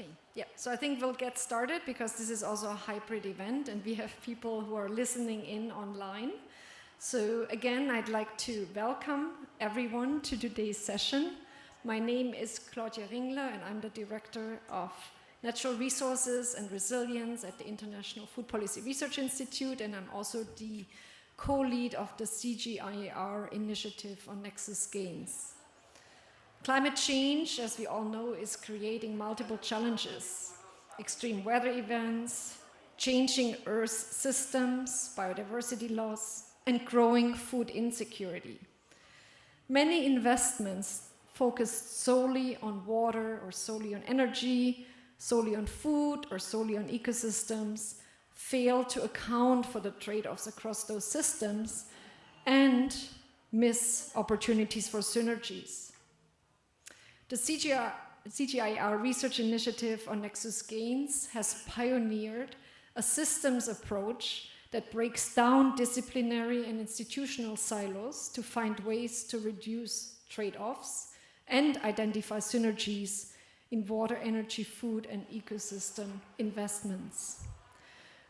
Okay, yeah, so I think we'll get started because this is also a hybrid event and we have people who are listening in online. So again, I'd like to welcome everyone to today's session. My name is Claudia Ringler and I'm the Director of Natural Resources and Resilience at the International Food Policy Research Institute, and I'm also the co-lead of the sg-afnr initiative on Nexus Gains. Climate change, as we all know, is creating multiple challenges: extreme weather events, changing Earth systems, biodiversity loss, and growing food insecurity. Many investments focused solely on water or solely on energy, solely on food or solely on ecosystems fail to account for the trade-offs across those systems and miss opportunities for synergies. The sg-afnr research initiative on Nexus Gains has pioneered a systems approach that breaks down disciplinary and institutional silos to find ways to reduce trade-offs and identify synergies in water, energy, food, and ecosystem investments.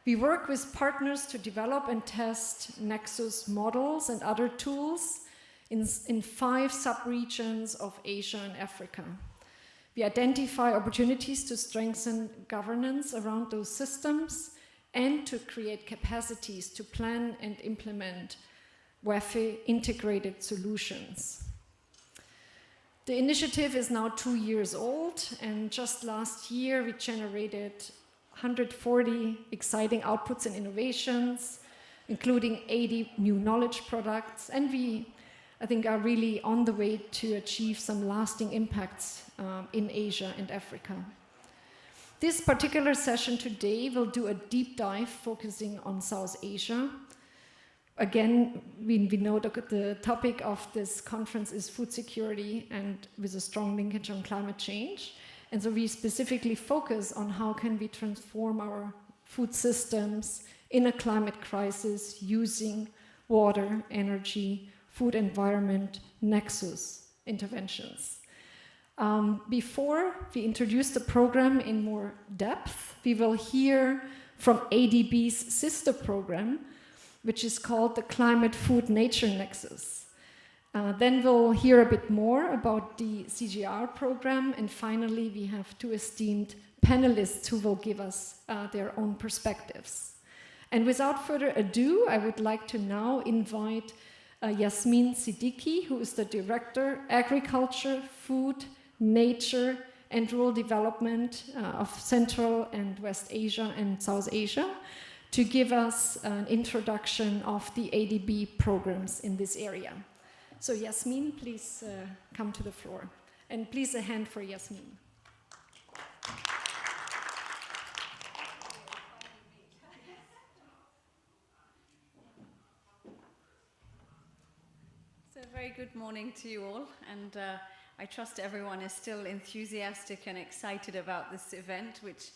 We work with partners to develop and test Nexus models and other tools in 5 sub-regions of Asia and Africa. We identify opportunities to strengthen governance around those systems and to create capacities to plan and implement WAFE integrated solutions. The initiative is now 2 years old, and just last year we generated 140 exciting outputs and innovations, including 80 new knowledge products, and we, I think, are really on the way to achieve some lasting impacts in Asia and Africa. This particular session today will do a deep dive focusing on South Asia. Again, we know the topic of this conference is food security and with a strong linkage on climate change. And so we specifically focus on how can we transform our food systems in a climate crisis using water, energy, food environment, nexus interventions. Before we introduce the program in more depth, we will hear from ADB's sister program, which is called the Climate-Food-Nexus. Then we'll hear a bit more about the CGR program, and finally we have 2 esteemed panelists who will give us their own perspectives. And without further ado, I would like to now invite Yasmin Siddiqui, who is the Director, Agriculture, Food, Nature and Rural Development of Central and West Asia and South Asia, to give us an introduction of the ADB programs in this area. So Yasmin, please come to the floor. And please a hand for Yasmin. So a very good morning to you all, and I trust everyone is still enthusiastic and excited about this event, which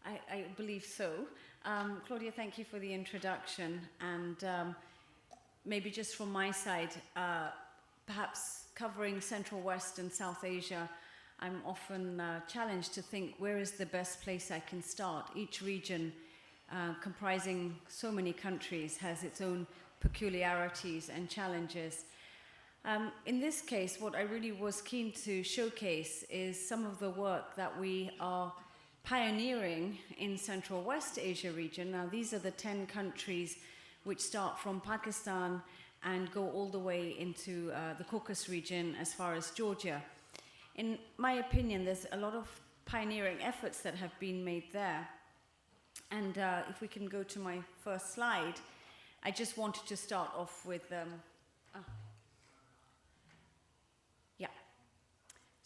I believe so. Claudia, thank you for the introduction, and maybe just from my side, perhaps covering Central, West and South Asia, I'm often challenged to think where is the best place I can start. Each region, comprising so many countries, has its own peculiarities and challenges. In this case, what I really was keen to showcase is some of the work that we are pioneering in Central West Asia region. Now, these are the 10 countries which start from Pakistan and go all the way into the Caucasus region as far as Georgia. In my opinion, there's a lot of pioneering efforts that have been made there. And if we can go to my first slide, I just wanted to start off with,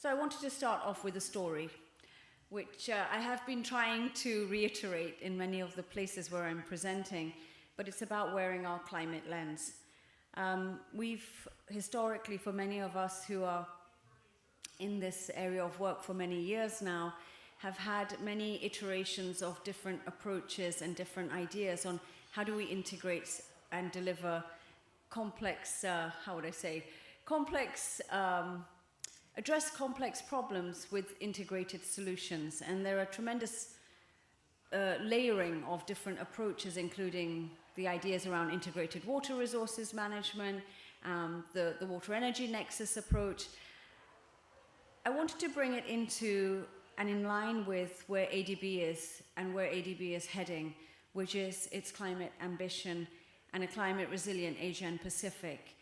So I wanted to start off with a story, which I have been trying to reiterate in many of the places where I'm presenting, but it's about wearing our climate lens. We've historically, for many of us who are in this area of work for many years now, have had many iterations of different approaches and different ideas on how do we integrate and deliver complex, complex address complex problems with integrated solutions. And there are tremendous layering of different approaches, including the ideas around integrated water resources management, the water energy nexus approach. I wanted to bring it into and in line with where ADB is and where ADB is heading, which is its climate ambition and a climate resilient Asia and Pacific.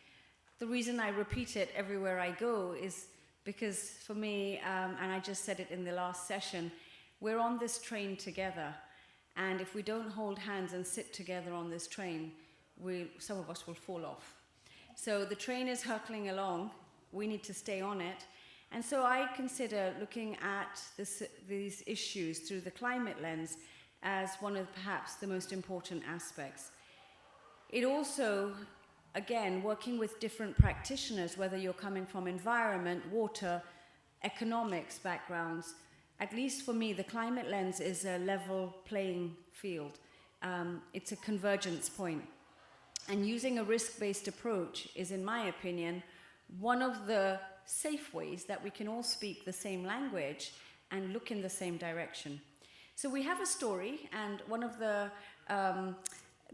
The reason I repeat it everywhere I go is because for me, and I just said it in the last session, we're on this train together. And if we don't hold hands and sit together on this train, some of us will fall off. So the train is hurtling along. We need to stay on it. And so I consider looking at these issues through the climate lens as one of perhaps the most important aspects. It also, again, working with different practitioners, whether you're coming from environment, water, economics backgrounds, at least for me, the climate lens is a level playing field. It's a convergence point. And using a risk-based approach is, in my opinion, one of the safe ways that we can all speak the same language and look in the same direction. So we have a story, and one of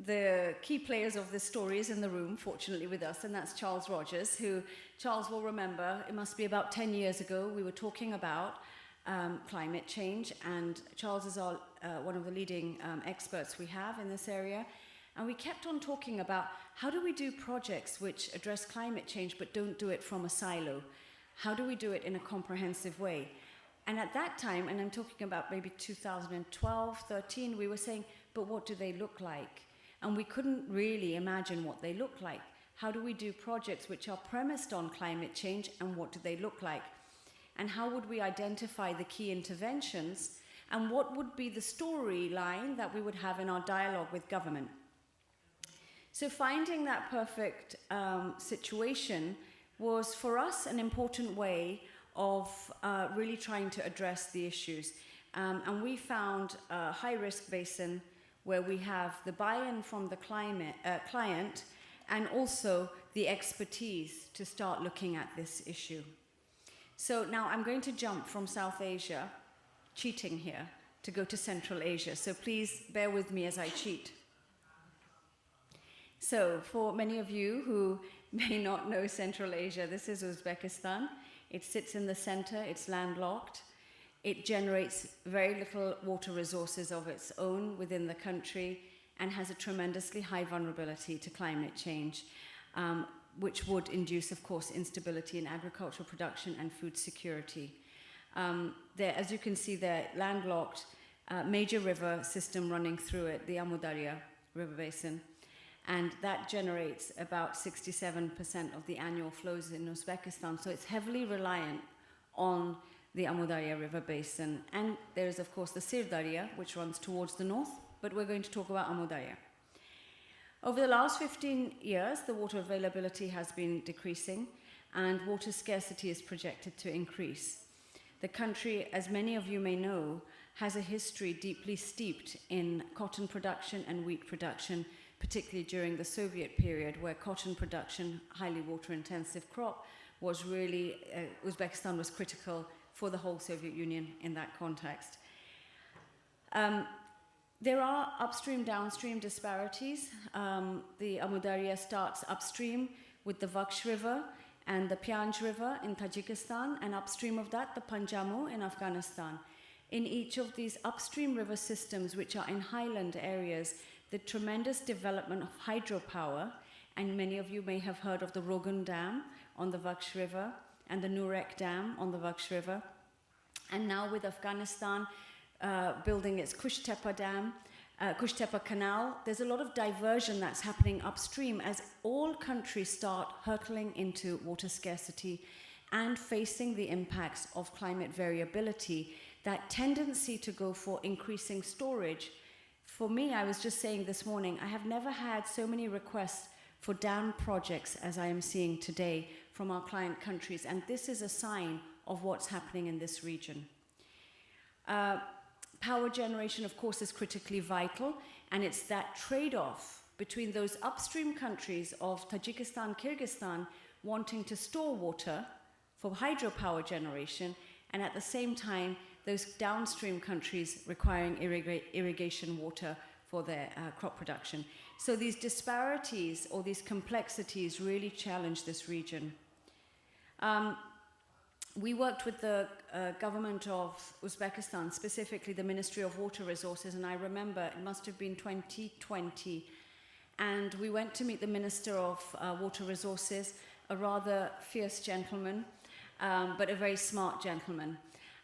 the key players of this story is in the room, fortunately, with us, and that's Charles Rogers, who Charles will remember, it must be about 10 years ago, we were talking about climate change, and Charles is one of the leading experts we have in this area. And we kept on talking about how do we do projects which address climate change but don't do it from a silo? How do we do it in a comprehensive way? And at that time, and I'm talking about maybe 2012, 13, we were saying, but what do they look like? And we couldn't really imagine what they look like. How do we do projects which are premised on climate change, and what do they look like? And how would we identify the key interventions, and what would be the storyline that we would have in our dialogue with government? So finding that perfect situation was, for us, an important way of really trying to address the issues. And we found a high-risk basin where we have the buy-in from the client and also the expertise to start looking at this issue. So now I'm going to jump from South Asia, cheating here, to go to Central Asia. So please bear with me as I cheat. So for many of you who may not know Central Asia, this is Uzbekistan. It sits in the center, it's landlocked. It generates very little water resources of its own within the country and has a tremendously high vulnerability to climate change, which would induce, of course, instability in agricultural production and food security. As you can see, there, landlocked, major river system running through it, the Amu Darya river basin. And that generates about 67% of the annual flows in Uzbekistan. So it's heavily reliant on the Amu Darya river basin. And there's, of course, the Sir Darya, which runs towards the north, but we're going to talk about Amu Darya. Over the last 15 years, the water availability has been decreasing, and water scarcity is projected to increase. The country, as many of you may know, has a history deeply steeped in cotton production and wheat production, particularly during the Soviet period, where cotton production, highly water-intensive crop, was really, Uzbekistan was critical for the whole Soviet Union in that context. There are upstream, downstream disparities. The Amu Darya starts upstream with the Vaksh River and the Pyanj River in Tajikistan, and upstream of that, the Panjamu in Afghanistan. In each of these upstream river systems, which are in highland areas, the tremendous development of hydropower, and many of you may have heard of the Rogun Dam on the Vaksh River and the Nurek Dam on the Vaksh River. And now with Afghanistan building its Kushtepa Dam, Kushtepa Canal, there's a lot of diversion that's happening upstream as all countries start hurtling into water scarcity and facing the impacts of climate variability, that tendency to go for increasing storage. For me, I was just saying this morning, I have never had so many requests for dam projects as I am seeing today from our client countries, and this is a sign of what's happening in this region. Power generation, of course, is critically vital, and it's that trade-off between those upstream countries of Tajikistan, Kyrgyzstan, wanting to store water for hydropower generation, and at the same time, those downstream countries requiring irrigation water for their crop production. So these disparities or these complexities really challenge this region. We worked with the government of Uzbekistan, specifically the Ministry of Water Resources, and I remember it must have been 2020, and we went to meet the Minister of Water Resources, a rather fierce gentleman, but a very smart gentleman.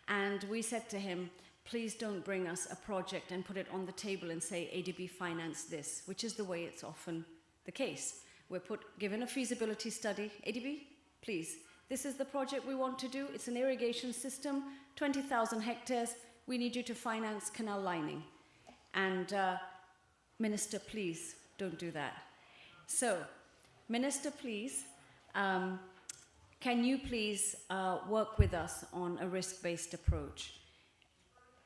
And we said to him, please don't bring us a project and put it on the table and say ADB financed this, which is the way it's often the case. We're given a feasibility study, ADB, please, this is the project we want to do. It's an irrigation system, 20,000 hectares. We need you to finance canal lining. And Minister, please, don't do that. So, Minister, please, can you please work with us on a risk-based approach?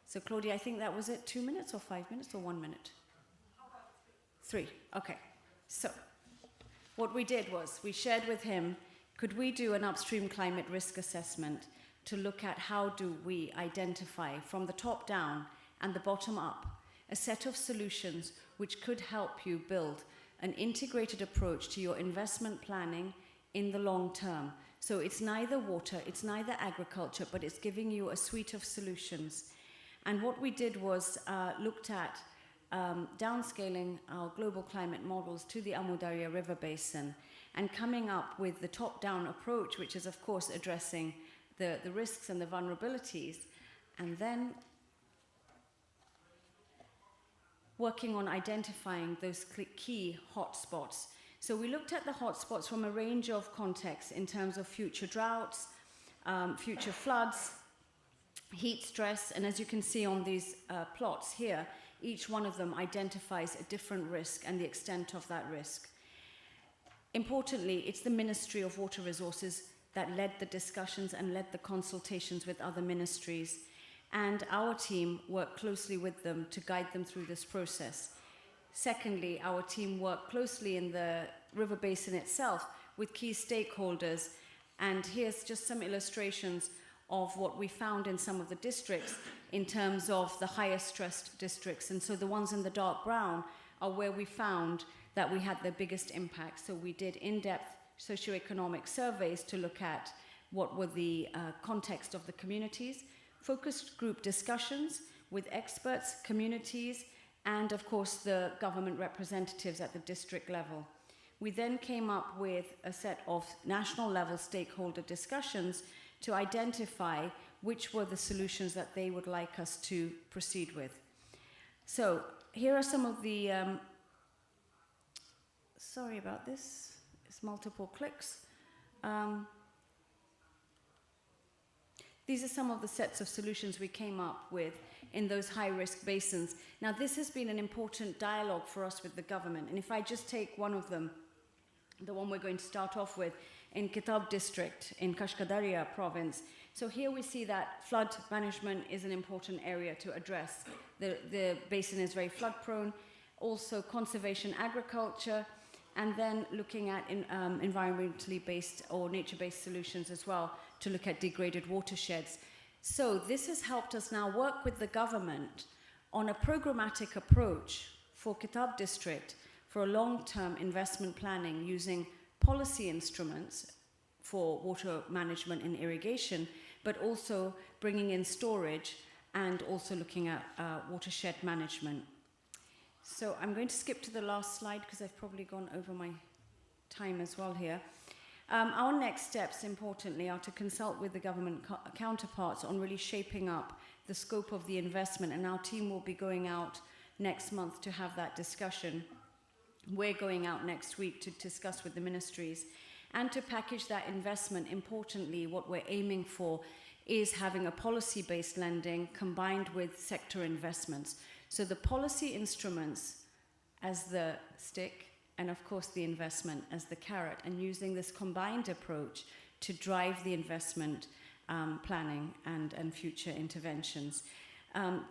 So, Claudia, I think that was it, 2 minutes or 5 minutes or 1 minute? How about 3? 3, okay. So, what we did was we shared with him, could we do an upstream climate risk assessment to look at how do we identify from the top down and the bottom up a set of solutions which could help you build an integrated approach to your investment planning in the long term. So it's neither water, it's neither agriculture, but it's giving you a suite of solutions. And what we did was looked at downscaling our global climate models to the Amu Darya River Basin and coming up with the top-down approach, which is, of course, addressing the risks and the vulnerabilities, and then working on identifying those key hotspots. So we looked at the hotspots from a range of contexts in terms of future droughts, future floods, heat stress, and as you can see on these plots here, each one of them identifies a different risk and the extent of that risk. Importantly, it's the Ministry of Water Resources that led the discussions and led the consultations with other ministries. And our team worked closely with them to guide them through this process. Secondly, our team worked closely in the river basin itself with key stakeholders. And here's just some illustrations of what we found in some of the districts in terms of the highest stressed districts. And so the ones in the dark brown are where we found that we had the biggest impact. So we did in-depth socioeconomic surveys to look at what were the context of the communities, focused group discussions with experts, communities, and of course the government representatives at the district level. We then came up with a set of national level stakeholder discussions to identify which were the solutions that they would like us to proceed with. So here are some of the sorry about this, it's multiple clicks. These are some of the sets of solutions we came up with in those high-risk basins. Now, this has been an important dialogue for us with the government, and if I just take one of them, the one we're going to start off with, in Kitab district, in Kashkadarya province. So here we see that flood management is an important area to address. The basin is very flood-prone, also conservation agriculture, and then looking at environmentally based or nature-based solutions as well to look at degraded watersheds. So this has helped us now work with the government on a programmatic approach for Kitab district for a long-term investment planning using policy instruments for water management and irrigation, but also bringing in storage and also looking at watershed management. So I'm going to skip to the last slide because I've probably gone over my time as well here. Our next steps, importantly, are to consult with the government counterparts on really shaping up the scope of the investment, and our team will be going out next month to have that discussion. We're going out next week to discuss with the ministries and to package that investment. Importantly, what we're aiming for is having a policy-based lending combined with sector investments. So the policy instruments as the stick, and of course the investment as the carrot, and using this combined approach to drive the investment planning and future interventions.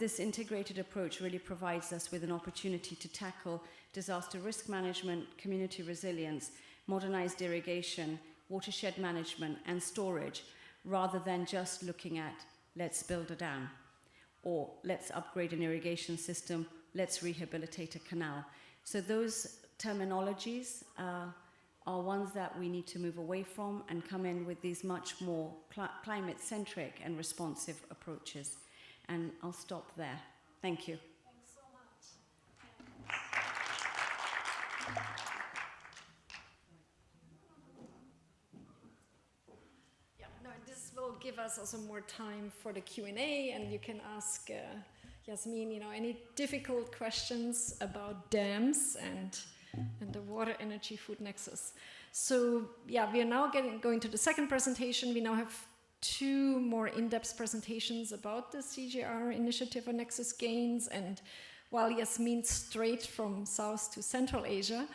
This integrated approach really provides us with an opportunity to tackle disaster risk management, community resilience, modernized irrigation, watershed management, and storage rather than just looking at let's build a dam, or let's upgrade an irrigation system, let's rehabilitate a canal. So those terminologies are ones that we need to move away from and come in with these much more climate-centric and responsive approaches. And I'll stop there. Thank you. Thanks so much. Yeah, no, this will give us also more time for the Q&A, and you can ask Yasmin, any difficult questions about dams and the water energy food nexus. So yeah, we are now going to the second presentation. We now have 2 more in-depth presentations about the sg-afnr initiative on nexus gains. And while Yasmin's straight from South to Central Asia,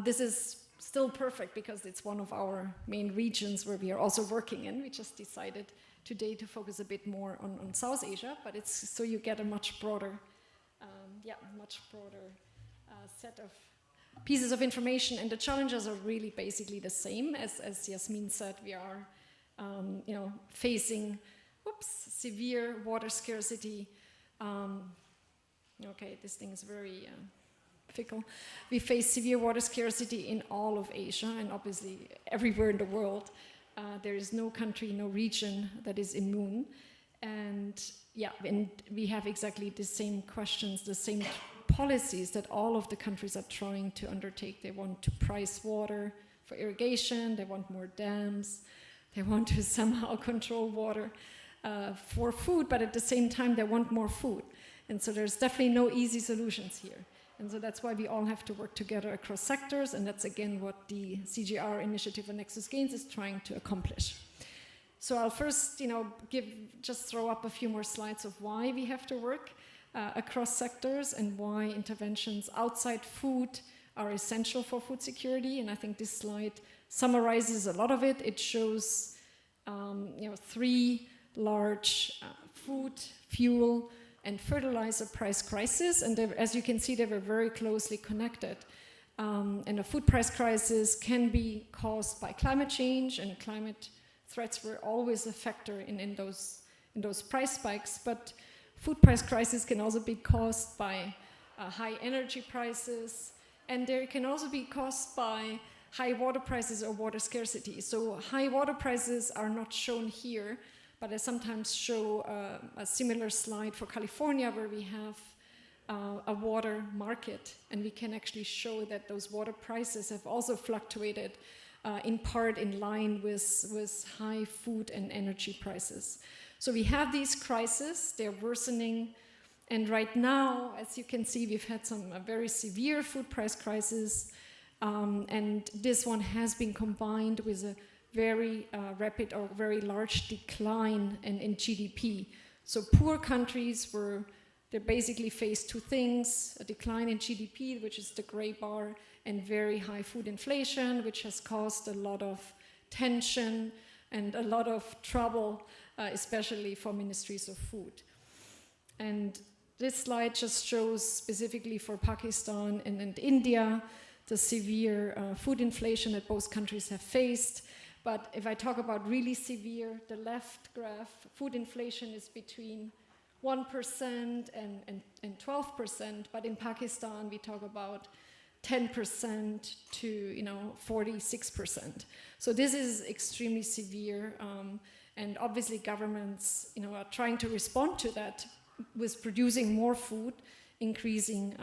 this is still perfect because it's one of our main regions where we are also working in. We just decided today to focus a bit more on South Asia, but it's so you get a much broader, set of pieces of information, and the challenges are really basically the same as Yasmin said. We are, facing, severe water scarcity. Okay, this thing is very fickle. We face severe water scarcity in all of Asia and obviously everywhere in the world. There is no country, no region that is immune. And yeah, and we have exactly the same questions, the same policies that all of the countries are trying to undertake. They want to price water for irrigation, they want more dams, they want to somehow control water for food, but at the same time they want more food. And so there's definitely no easy solutions here. And so that's why we all have to work together across sectors, and that's again what the sg-afnr initiative on Nexus Gains is trying to accomplish. So I'll first, just throw up a few more slides of why we have to work across sectors and why interventions outside food are essential for food security. And I think this slide summarizes a lot of it. It shows 3 large food, fuel, and fertilizer price crisis. And as you can see, they were very closely connected. And a food price crisis can be caused by climate change, and climate threats were always a factor in those price spikes. But food price crisis can also be caused by high energy prices, and they can also be caused by high water prices or water scarcity. So high water prices are not shown here, but I sometimes show a similar slide for California, where we have a water market, and we can actually show that those water prices have also fluctuated in part in line with high food and energy prices. So we have these crises, they're worsening, and right now, as you can see, we've had a very severe food price crisis, and this one has been combined with a very rapid or very large decline in GDP. So poor countries they basically face 2 things: a decline in GDP, which is the gray bar, and very high food inflation, which has caused a lot of tension and a lot of trouble, especially for ministries of food. And this slide just shows specifically for Pakistan and India the severe food inflation that both countries have faced. But if I talk about really severe, the left graph, food inflation is between 1% and 12%, but in Pakistan we talk about 10% to 46%. So this is extremely severe, and obviously governments are trying to respond to that with producing more food, increasing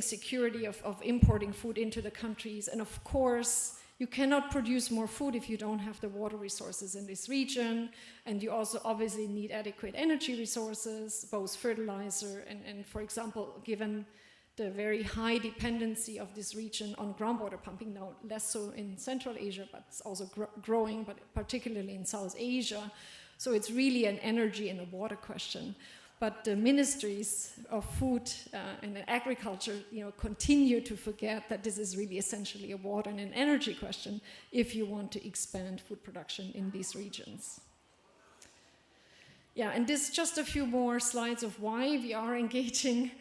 security of importing food into the countries. And of course, you cannot produce more food if you don't have the water resources in this region, and you also obviously need adequate energy resources, both fertilizer and for example, given the very high dependency of this region on groundwater pumping, now less so in Central Asia, but it's also growing, but particularly in South Asia. So it's really an energy and a water question. But the ministries of food and agriculture, continue to forget that this is really essentially a water and an energy question if you want to expand food production in these regions. Yeah, and this just a few more slides of why we are engaging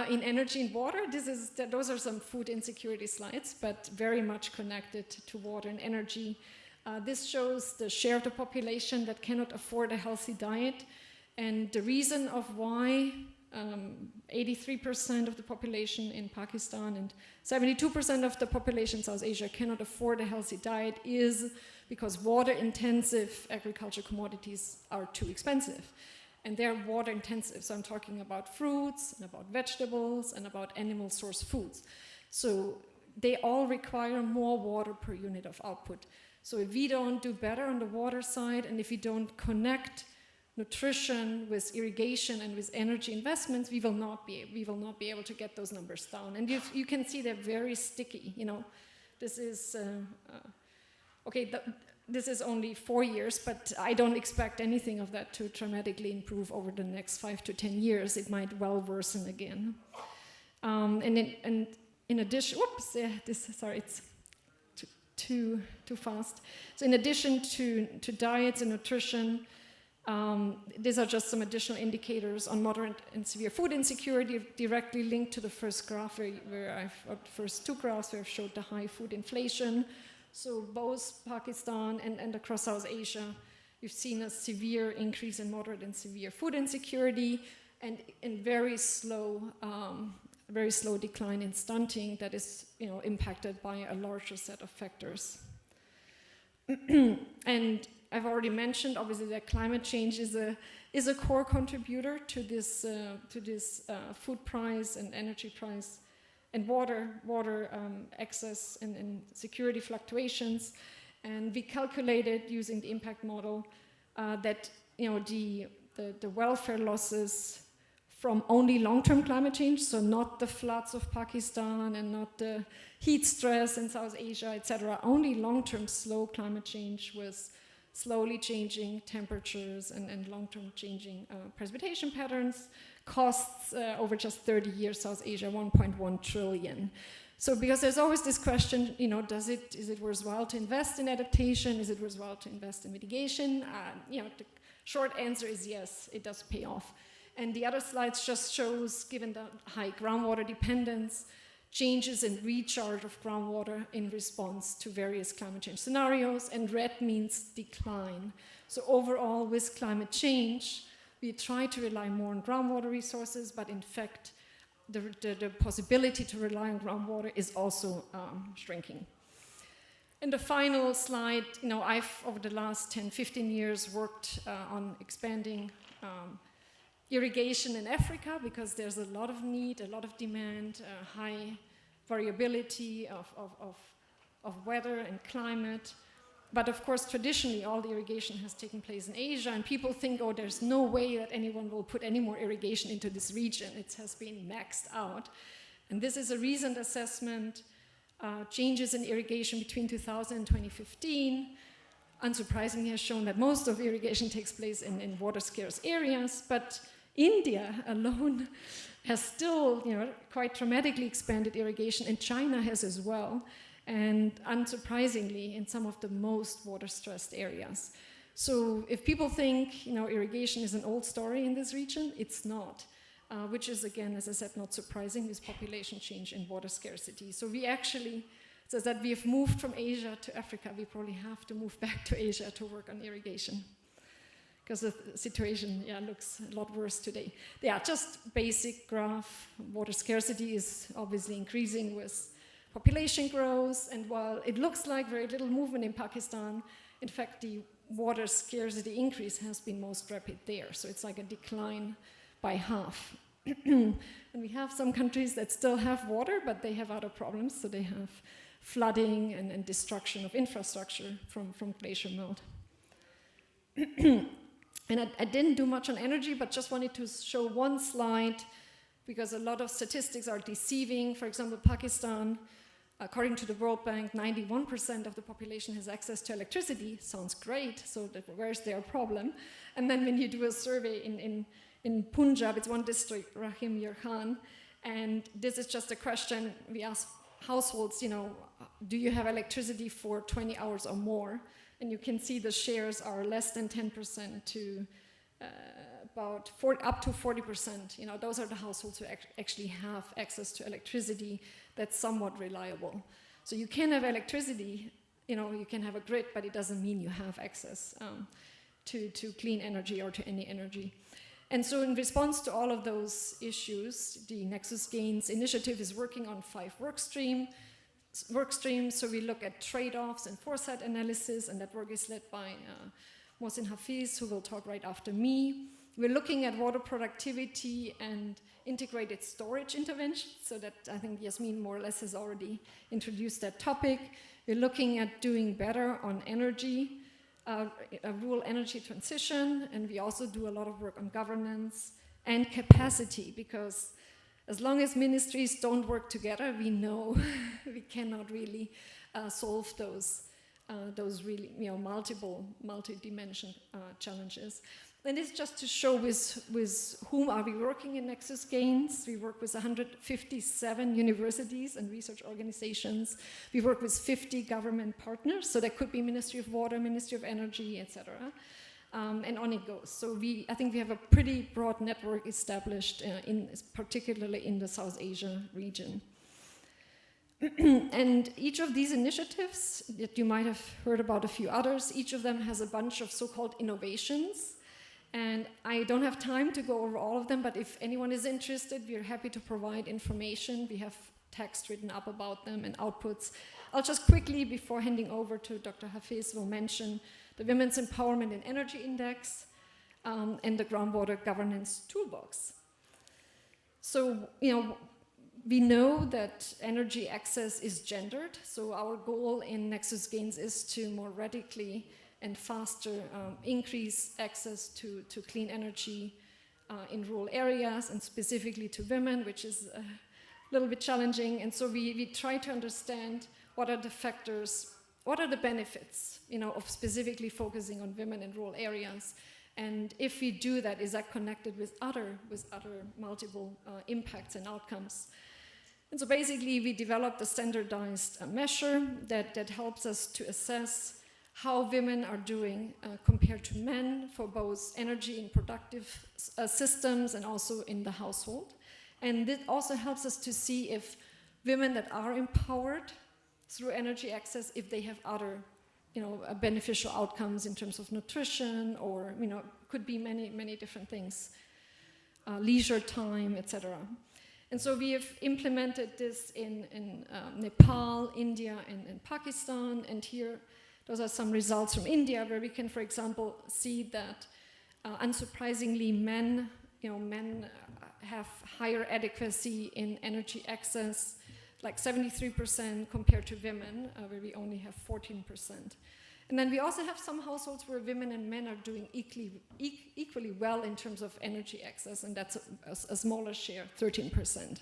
in energy and water. Those are some food insecurity slides, but very much connected to water and energy. This shows the share of the population that cannot afford a healthy diet, and the reason of why 83% of the population in Pakistan and 72% of the population in South Asia cannot afford a healthy diet is because water-intensive agricultural commodities are too expensive. And they're water-intensive, so I'm talking about fruits, and about vegetables, and about animal-source foods. So they all require more water per unit of output. So if we don't do better on the water side, and if we don't connect nutrition with irrigation and with energy investments, we will not be able to get those numbers down. And you can see they're very sticky. You know, this is this is only 4 years, but I don't expect anything of that to dramatically improve over the next 5 to 10 years. It might well worsen again. And in addition, whoops, yeah, sorry, it's too fast. So in addition to diets and nutrition, these are just some additional indicators on moderate and severe food insecurity, directly linked to the first graph, first two graphs where I've showed the high food inflation. So both Pakistan and across South Asia, you've seen a severe increase in moderate and severe food insecurity, and in very slow decline in stunting that is, impacted by a larger set of factors. And I've already mentioned, obviously, that climate change is a core contributor to this food price and energy price and water excess and security fluctuations. And we calculated using the impact model that the welfare losses from only long-term climate change, so not the floods of Pakistan and not the heat stress in South Asia, etc. Only long-term slow climate change with slowly changing temperatures and long-term changing precipitation patterns costs over just 30 years South Asia 1.1 trillion. So because there's always this question, is it worthwhile to invest in adaptation? Is it worthwhile to invest in mitigation? The short answer is yes, it does pay off. And the other slides just shows, given the high groundwater dependence, changes in recharge of groundwater in response to various climate change scenarios, and red means decline. So overall, with climate change, we try to rely more on groundwater resources, but in fact, the possibility to rely on groundwater is also shrinking. And the final slide, I've, over the last 10, 15 years, worked on expanding irrigation in Africa, because there's a lot of need, a lot of demand, high variability of weather and climate. But of course, traditionally, all the irrigation has taken place in Asia, and people think, oh, there's no way that anyone will put any more irrigation into this region. It has been maxed out. And this is a recent assessment, changes in irrigation between 2000 and 2015, unsurprisingly has shown that most of irrigation takes place in water-scarce areas, but India alone has still, quite dramatically expanded irrigation, and China has as well, and unsurprisingly, in some of the most water-stressed areas. So if people think, irrigation is an old story in this region, it's not, which is, again, as I said, not surprising with population change and water scarcity. So we actually, so that we have moved from Asia to Africa, we probably have to move back to Asia to work on irrigation, because the situation, looks a lot worse today. Just basic graph. Water scarcity is obviously increasing with population growth, and while it looks like very little movement in Pakistan, in fact, the water scarcity increase has been most rapid there. So it's like a decline by half. And we have some countries that still have water, but they have other problems. So they have flooding and destruction of infrastructure from glacier melt. And I didn't do much on energy, but just wanted to show one slide, because a lot of statistics are deceiving. For example, Pakistan, according to the World Bank, 91% of the population has access to electricity. Sounds great, so where's their problem? And then when you do a survey in Punjab, it's one district, Rahim Yar Khan, and this is just a question we ask households, do you have electricity for 20 hours or more? And you can see the shares are less than 10% to up to 40%. Those are the households who actually have access to electricity that's somewhat reliable. So you can have electricity you can have a grid, but it doesn't mean you have access to clean energy or to any energy. And so in response to all of those issues, the Nexus Gains initiative is working on 5 work streams. So we look at trade-offs and foresight analysis, and that work is led by Mohsin Hafiz, who will talk right after me. We're looking at water productivity and integrated storage interventions, so that I think Yasmin more or less has already introduced that topic. We're looking at doing better on energy, rural energy transition, and we also do a lot of work on governance and capacity, because as long as ministries don't work together, we know we cannot really solve those really multi-dimension challenges. And it's just to show with whom are we working in Nexus Gains. We work with 157 universities and research organizations. We work with 50 government partners, so that could be Ministry of Water, Ministry of Energy, etc. And on it goes. So I think we have a pretty broad network established, particularly in the South Asia region. And each of these initiatives, that you might have heard about a few others, each of them has a bunch of so-called innovations. And I don't have time to go over all of them, but if anyone is interested, we're happy to provide information. We have text written up about them and outputs. I'll just quickly, before handing over to Dr. Hafiz, will mention the Women's Empowerment and Energy Index and the Groundwater Governance Toolbox. So, we know that energy access is gendered, so our goal in Nexus Gains is to more radically and faster increase access to clean energy in rural areas, and specifically to women, which is a little bit challenging. And so we try to understand what are the factors, what are the benefits, of specifically focusing on women in rural areas. And if we do that, is that connected with other multiple impacts and outcomes? And so basically we developed a standardized measure that helps us to assess how women are doing compared to men for both energy and productive systems and also in the household. And it also helps us to see if women that are empowered through energy access, if they have other beneficial outcomes in terms of nutrition, or could be many different things, leisure time, etc. And so we have implemented this in Nepal, India, and Pakistan. And here, those are some results from India, where we can, for example, see that unsurprisingly, men have higher adequacy in energy access, like 73% compared to women, where we only have 14%. And then we also have some households where women and men are doing equally well in terms of energy access, and that's a smaller share, 13%.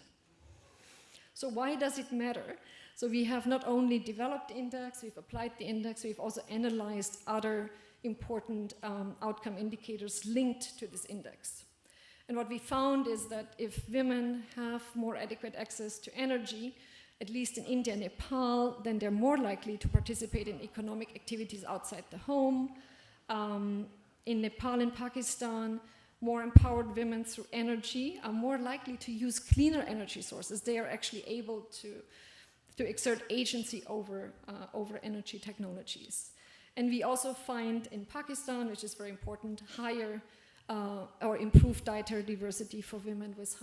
So why does it matter? So we have not only developed the index, we've applied the index, we've also analyzed other important outcome indicators linked to this index. And what we found is that if women have more adequate access to energy, at least in India and Nepal, then they're more likely to participate in economic activities outside the home. In Nepal and Pakistan, more empowered women through energy are more likely to use cleaner energy sources. They are actually able to exert agency over energy technologies. And we also find in Pakistan, which is very important, higher or improved dietary diversity for women with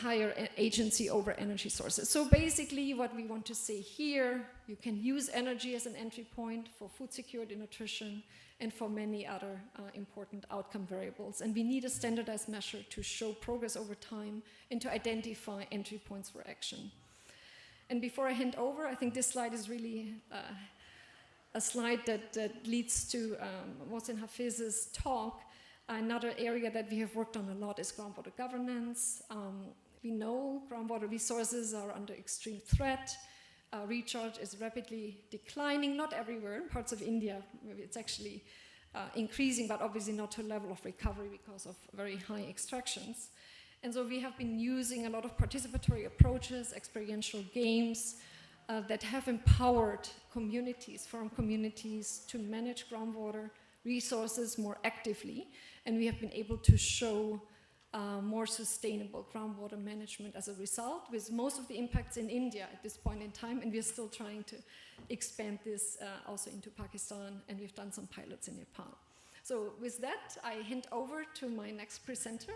higher agency over energy sources. So basically what we want to say here, you can use energy as an entry point for food security, nutrition, and for many other important outcome variables. And we need a standardized measure to show progress over time and to identify entry points for action. And before I hand over, I think this slide is really a slide that leads to Mohsin Hafiz's talk. Another area that we have worked on a lot is groundwater governance. We know groundwater resources are under extreme threat. Recharge is rapidly declining, not everywhere. In parts of India, maybe it's actually increasing, but obviously not to a level of recovery because of very high extractions. And so we have been using a lot of participatory approaches, experiential games that have empowered communities, farm communities, to manage groundwater resources more actively. And we have been able to show more sustainable groundwater management as a result, with most of the impacts in India at this point in time, and we're still trying to expand this also into Pakistan, and we've done some pilots in Nepal. So with that, I hand over to my next presenter,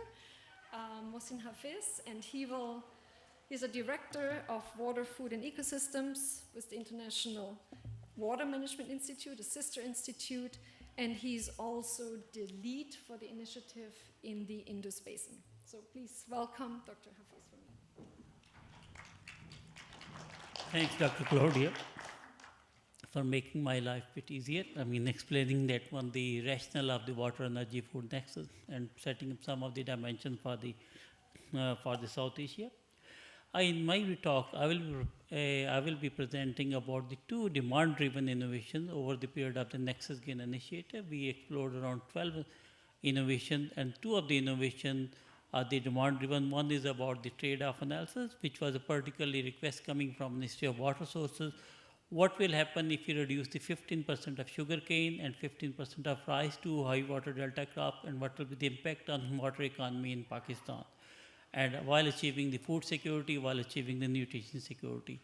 Mohsin Hafiz, and he's a director of Water, Food and Ecosystems with the International Water Management Institute, a sister institute, and he's also the lead for the initiative in the Indus Basin. So please welcome Dr. Hafiz for me. Thanks, Dr. Claudia, for making my life a bit easier. I mean, explaining that one, the rationale of the water, energy, food nexus, and setting up some of the dimensions for the South Asia. In my talk, I will be presenting about the 2 demand-driven innovations over the period of the Nexus Gain initiative. We explored around 12 innovations, and 2 of the innovations are the demand-driven. One is about the trade-off analysis, which was a particularly request coming from Ministry of Water Sources. What will happen if you reduce the 15% of sugarcane and 15% of rice to high water delta crop, and what will be the impact on water economy in Pakistan? And while achieving the food security, while achieving the nutrition security.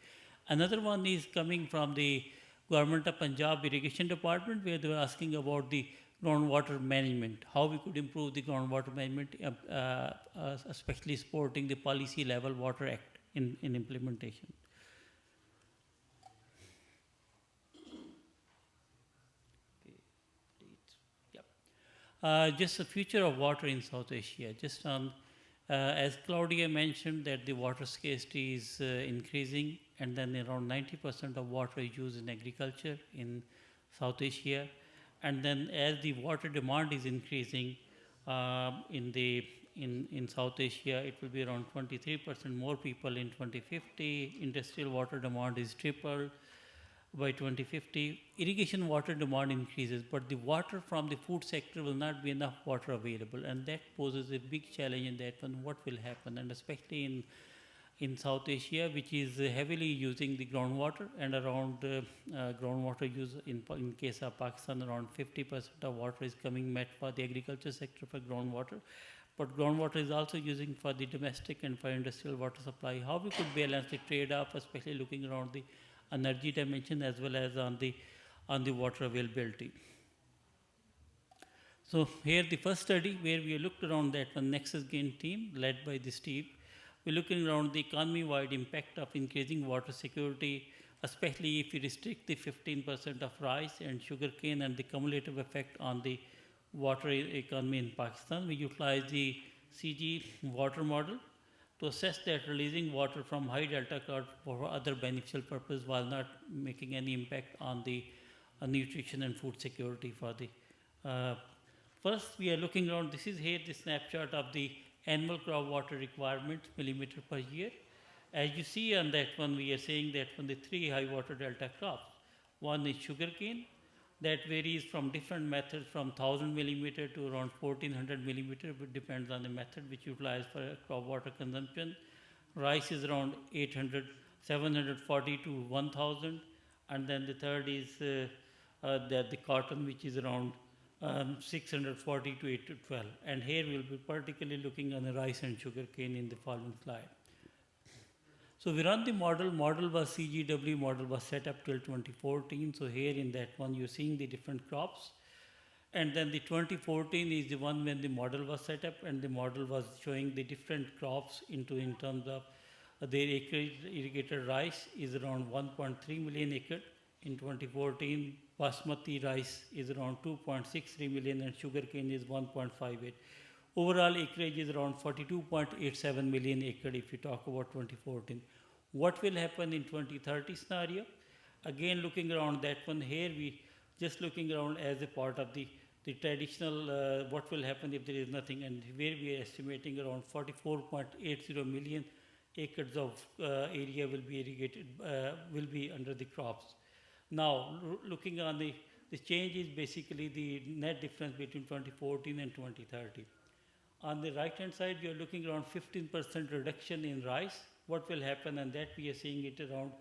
Another one is coming from the Government of Punjab Irrigation Department, where they were asking about the groundwater management, how we could improve the groundwater management, especially supporting the Policy Level Water Act in implementation. Just the future of water in South Asia. Just on as Claudia mentioned, that the water scarcity is increasing, and then around 90% of water is used in agriculture in South Asia. And then as the water demand is increasing in South Asia, it will be around 23% more people in 2050. Industrial water demand is tripled by 2050. Irrigation water demand increases, but the water from the food sector will not be enough water available, and that poses a big challenge in that one. What will happen? And especially in South Asia, which is heavily using the groundwater, and around groundwater use in case of Pakistan, around 50% of water is coming met for the agriculture sector for groundwater. But groundwater is also using for the domestic and for industrial water supply. How we could balance the trade-off, especially looking around the energy dimension as well as on the water availability. So here the first study where we looked around that one Nexus Gain team led by this team. We're looking around the economy-wide impact of increasing water security, especially if you restrict the 15% of rice and sugarcane and the cumulative effect on the water economy in Pakistan. We utilize the CG water model to assess that releasing water from high delta crop for other beneficial purpose while not making any impact on the nutrition and food security for the first we are looking around. This is here the snapshot of the annual crop water requirement millimeter per year. As you see on that one, we are saying that from the 3 high water delta crops, one is sugarcane, that varies from different methods from 1000 millimeter to around 1400 millimeter, but depends on the method which utilized for crop water consumption. Rice is around 740 to 1000, and then the third is the cotton, which is around 640 to 812. And here we will be particularly looking on the rice and sugarcane in the following slide. So we run the model. Model was CGW model was set up till 2014. So here in that one you're seeing the different crops. And then the 2014 is the one when the model was set up, and the model was showing the different crops in terms of their acreage. Irrigated rice is around 1.3 million acre. In 2014, basmati rice is around 2.63 million and sugarcane is 1.58. Overall acreage is around 42.87 million acre if you talk about 2014. What will happen in 2030 scenario? Again, looking around that one here, we just looking around as a part of the traditional what will happen if there is nothing, and where we are estimating around 44.80 million acres of area will be irrigated, will be under the crops. Now, looking on the change is basically the net difference between 2014 and 2030. On the right hand side, we are looking around 15% reduction in rice. What will happen, and that we are seeing it around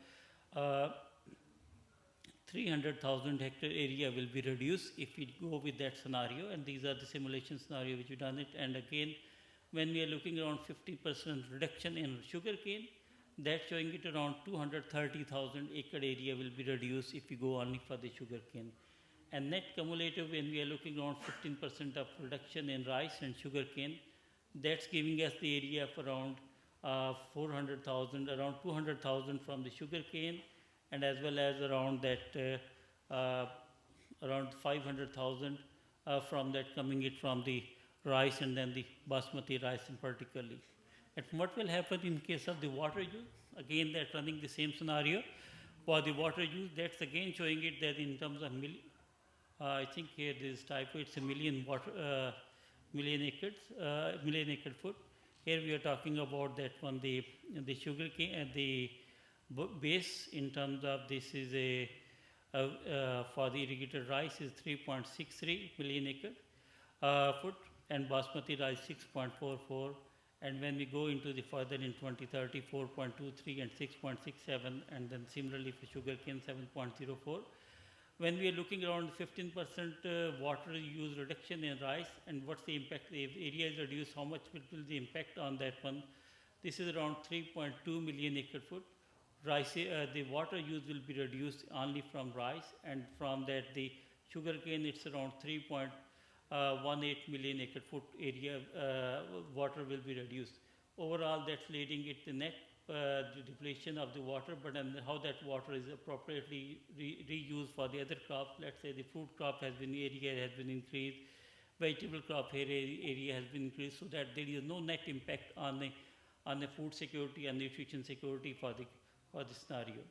300,000 hectare area will be reduced if we go with that scenario, and these are the simulation scenario which we done it. And again, When we are looking around 50% reduction in sugarcane, that's showing it around 230,000 acre area will be reduced if we go only for the sugarcane. And net cumulative, when we are looking around 15% of reduction in rice and sugarcane, that's giving us the area of around 400,000, around 200,000 from the sugarcane, and as well as around that around 500,000 from that coming it from the rice and then the basmati rice in particularly. And what will happen in case of the water use? Again, they're running the same scenario. For the water use, that's again showing it that in terms of I think here this typo, it's a million acre foot. Here we are talking about that one, the sugarcane and the base in terms of this is a for the irrigated rice is 3.63 million acre foot, and basmati rice 6.44, and when we go into the further in 2030, 4.23 and 6.67, and then similarly for sugarcane 7.04. When we are looking around 15% water use reduction in rice, and what's the impact? If area is reduced, how much will the impact on that one? This is around 3.2 million acre foot. Rice, the water use will be reduced only from rice, and from that the sugarcane it's around 3.18 million acre foot area water will be reduced. Overall, that's leading it to net the depletion of the water, but then how that water is appropriately reused for the other crops. Let's say the fruit crop has been increased, vegetable crop area has been increased, so that there is no net impact on the food security and nutrition security for the scenario.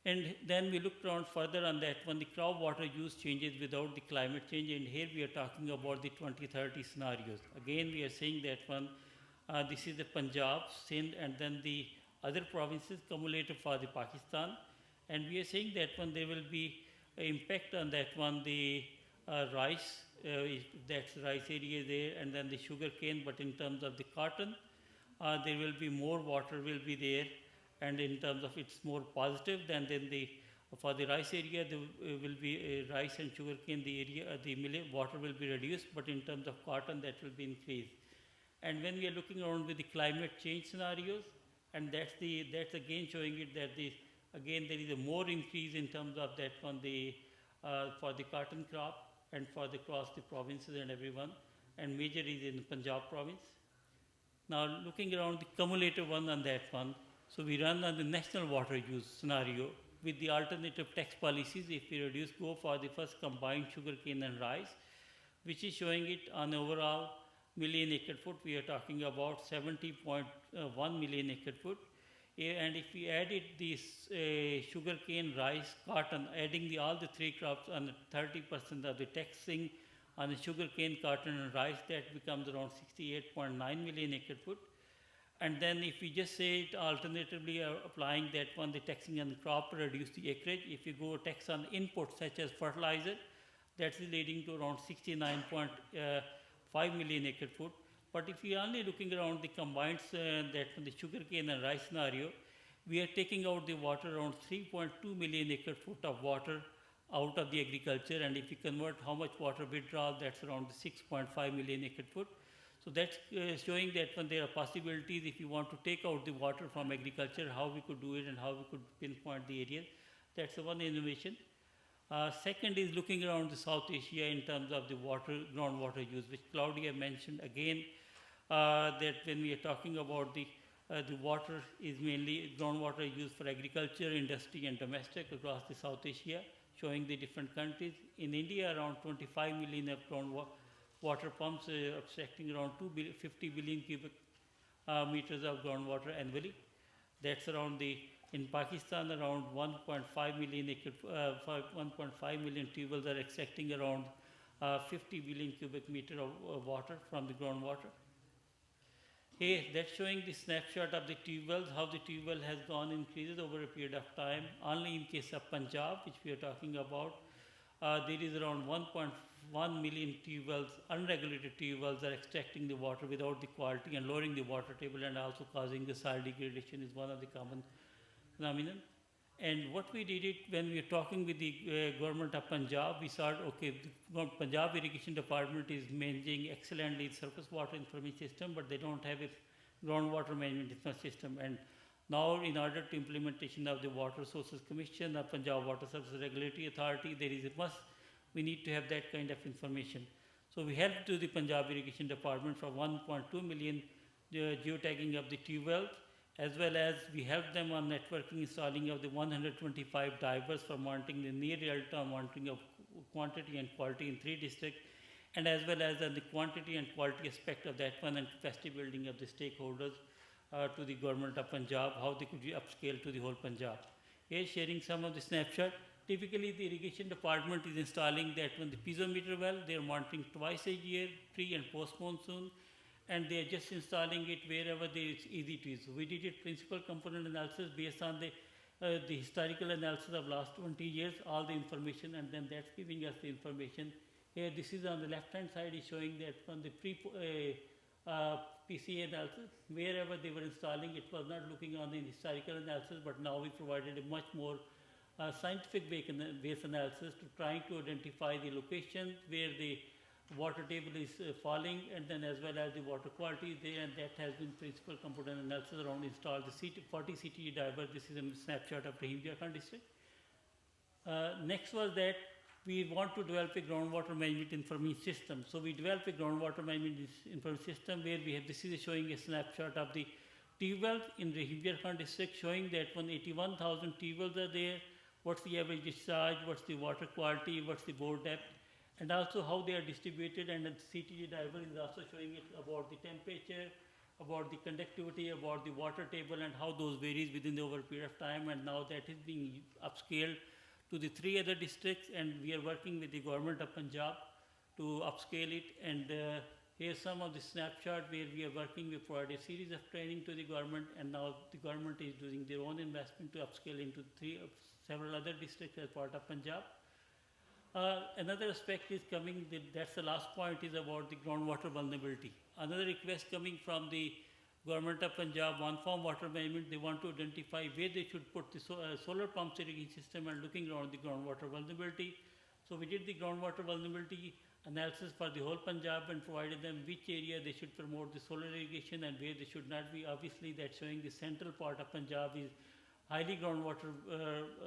And then we looked around further on that when the crop water use changes without the climate change, and here we are talking about the 2030 scenarios. Again, we are saying that one, this is the Punjab, Sindh, and then the other provinces cumulative for the Pakistan. And we are saying that one there will be an impact on that one, the rice, if that's rice area there, and then the sugar cane, but in terms of the cotton, there will be more water will be there, and in terms of it's more positive than for the rice area there will be rice and sugar cane, the area the water will be reduced, but in terms of cotton that will be increased. And when we are looking around with the climate change scenarios, and that's again showing it that again there is a more increase in terms of that on the for the cotton crop and for the across the provinces and everyone, and major is in Punjab province. Now looking around the cumulative one on that one, so we run on the national water use scenario with the alternative tax policies. If we go for the first combined sugarcane and rice, which is showing it on overall million acre foot, we are talking about 70.1 million acre foot. And if we added this sugarcane, rice, cotton, adding all the three crops on 30% of the taxing on the sugarcane, cotton and rice, that becomes around 68.9 million acre foot. And then if we just say it alternatively applying that one, the taxing on the crop reduce the acreage. If you go tax on inputs such as fertilizer, that's leading to around 69.5 million acre foot. But if we are only looking around the combined that from the sugarcane and rice scenario, we are taking out the water around 3.2 million acre foot of water out of the agriculture, and if you convert how much water withdrawal, that's around 6.5 million acre foot. So that's showing that when there are possibilities, if you want to take out the water from agriculture, how we could do it and how we could pinpoint the areas. That's the one innovation. Second is looking around the South Asia in terms of the groundwater use, which Claudia mentioned again, that when we are talking about the water is mainly groundwater used for agriculture, industry and domestic across the South Asia, showing the different countries. In India, around 25 million of groundwater pumps abstracting around 50 billion cubic meters of groundwater annually. That's around in Pakistan, around 1.5 million 1.5 million tubes are extracting around 50 billion cubic meter of water from the groundwater. Here, that's showing the snapshot of the tube wells, how the tube well has gone increases over a period of time. Only in case of Punjab, which we are talking about, there is around 1.1 million tube wells, unregulated tube wells are extracting the water without the quality and lowering the water table and also causing the soil degradation is one of the common phenomenon. And what we did it when we were talking with the government of Punjab, we saw, okay, the Punjab Irrigation Department is managing excellently the surface water information system, but they don't have a groundwater management information system. And now, in order to implementation of the Water Sources Commission, the Punjab Water Services Regulatory Authority, there is a must, we need to have that kind of information. So we helped to the Punjab Irrigation Department for 1.2 million geotagging of the tube wells, as well as we helped them on networking installing of the 125 divers for monitoring the near real-time monitoring of quantity and quality in 3 districts, and as well as the quantity and quality aspect of that one and capacity building of the stakeholders to the government of Punjab, how they could be upscale to the whole Punjab. Here sharing some of the snapshot. Typically the irrigation department is installing that one, the piezometer well, they are monitoring twice a year, pre and post monsoon, and they are just installing it wherever there is easy to use. So we did a principal component analysis based on the historical analysis of last 20 years, all the information, and then that's giving us the information. Here, this is on the left-hand side is showing that from the PCA analysis, wherever they were installing, it was not looking on the historical analysis, but now we provided a much more scientific base analysis to trying to identify the locations where the water table is falling, and then as well as the water quality there, and that has been principal component analysis around installed the 40 CTE divers. This is a snapshot of Rahim Jharkhand district. Next was that we want to develop a groundwater management information system. So we developed a groundwater management information system where we have, this is showing a snapshot of the tube wells in Rahim Jharkhand district, showing that 181,000 tube wells are there, what's the average discharge, what's the water quality, what's the bore depth, and also how they are distributed, and the CTG diver is also showing it about the temperature, about the conductivity, about the water table, and how those varies within the over period of time, and now that is being upscaled to the 3 other districts, and we are working with the government of Punjab to upscale it. And here's some of the snapshot where we are working. We provide a series of training to the government, and now the government is doing their own investment to upscale into several other districts as part of Punjab. Another aspect is coming, that's the last point, is about the groundwater vulnerability. Another request coming from the government of Punjab, one farm water management, they want to identify where they should put the solar pumps irrigation system and looking around the groundwater vulnerability. So we did the groundwater vulnerability analysis for the whole Punjab and provided them which area they should promote the solar irrigation and where they should not be. Obviously that's showing the central part of Punjab is highly groundwater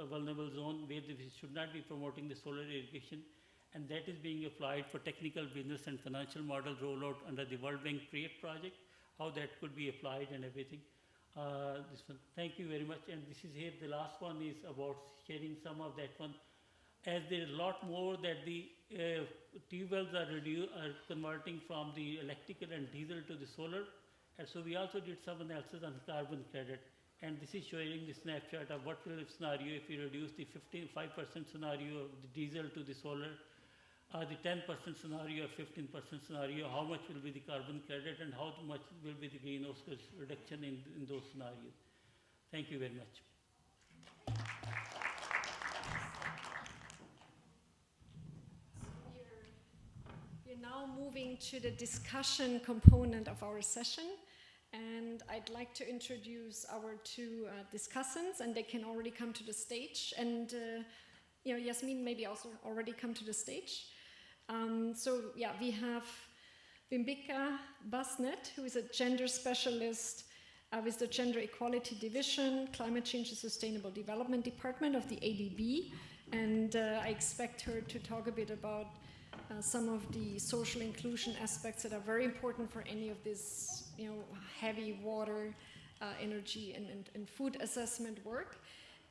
vulnerable zone where they should not be promoting the solar irrigation, and that is being applied for technical, business and financial model rollout under the World Bank CREATE project, how that could be applied and everything. This one, thank you very much. And this is here, the last one is about sharing some of that one. As there is a lot more that the tube wells are converting from the electrical and diesel to the solar, and so we also did some analysis on carbon credit. And this is showing the snapshot of what will scenario if you reduce the 5% scenario of the diesel to the solar, the 10% scenario or 15% scenario, how much will be the carbon credit and how much will be the greenhouse gas reduction in those scenarios. Thank you very much. We're now moving to the discussion component of our session. And I'd like to introduce our 2 discussants, and they can already come to the stage. And Yasmin maybe also already come to the stage. So yeah, we have Bimbika Basnet, who is a gender specialist with the Gender Equality Division, Climate Change and Sustainable Development Department of the ADB. And I expect her to talk a bit about some of the social inclusion aspects that are very important for any of this, heavy water, energy, and food assessment work.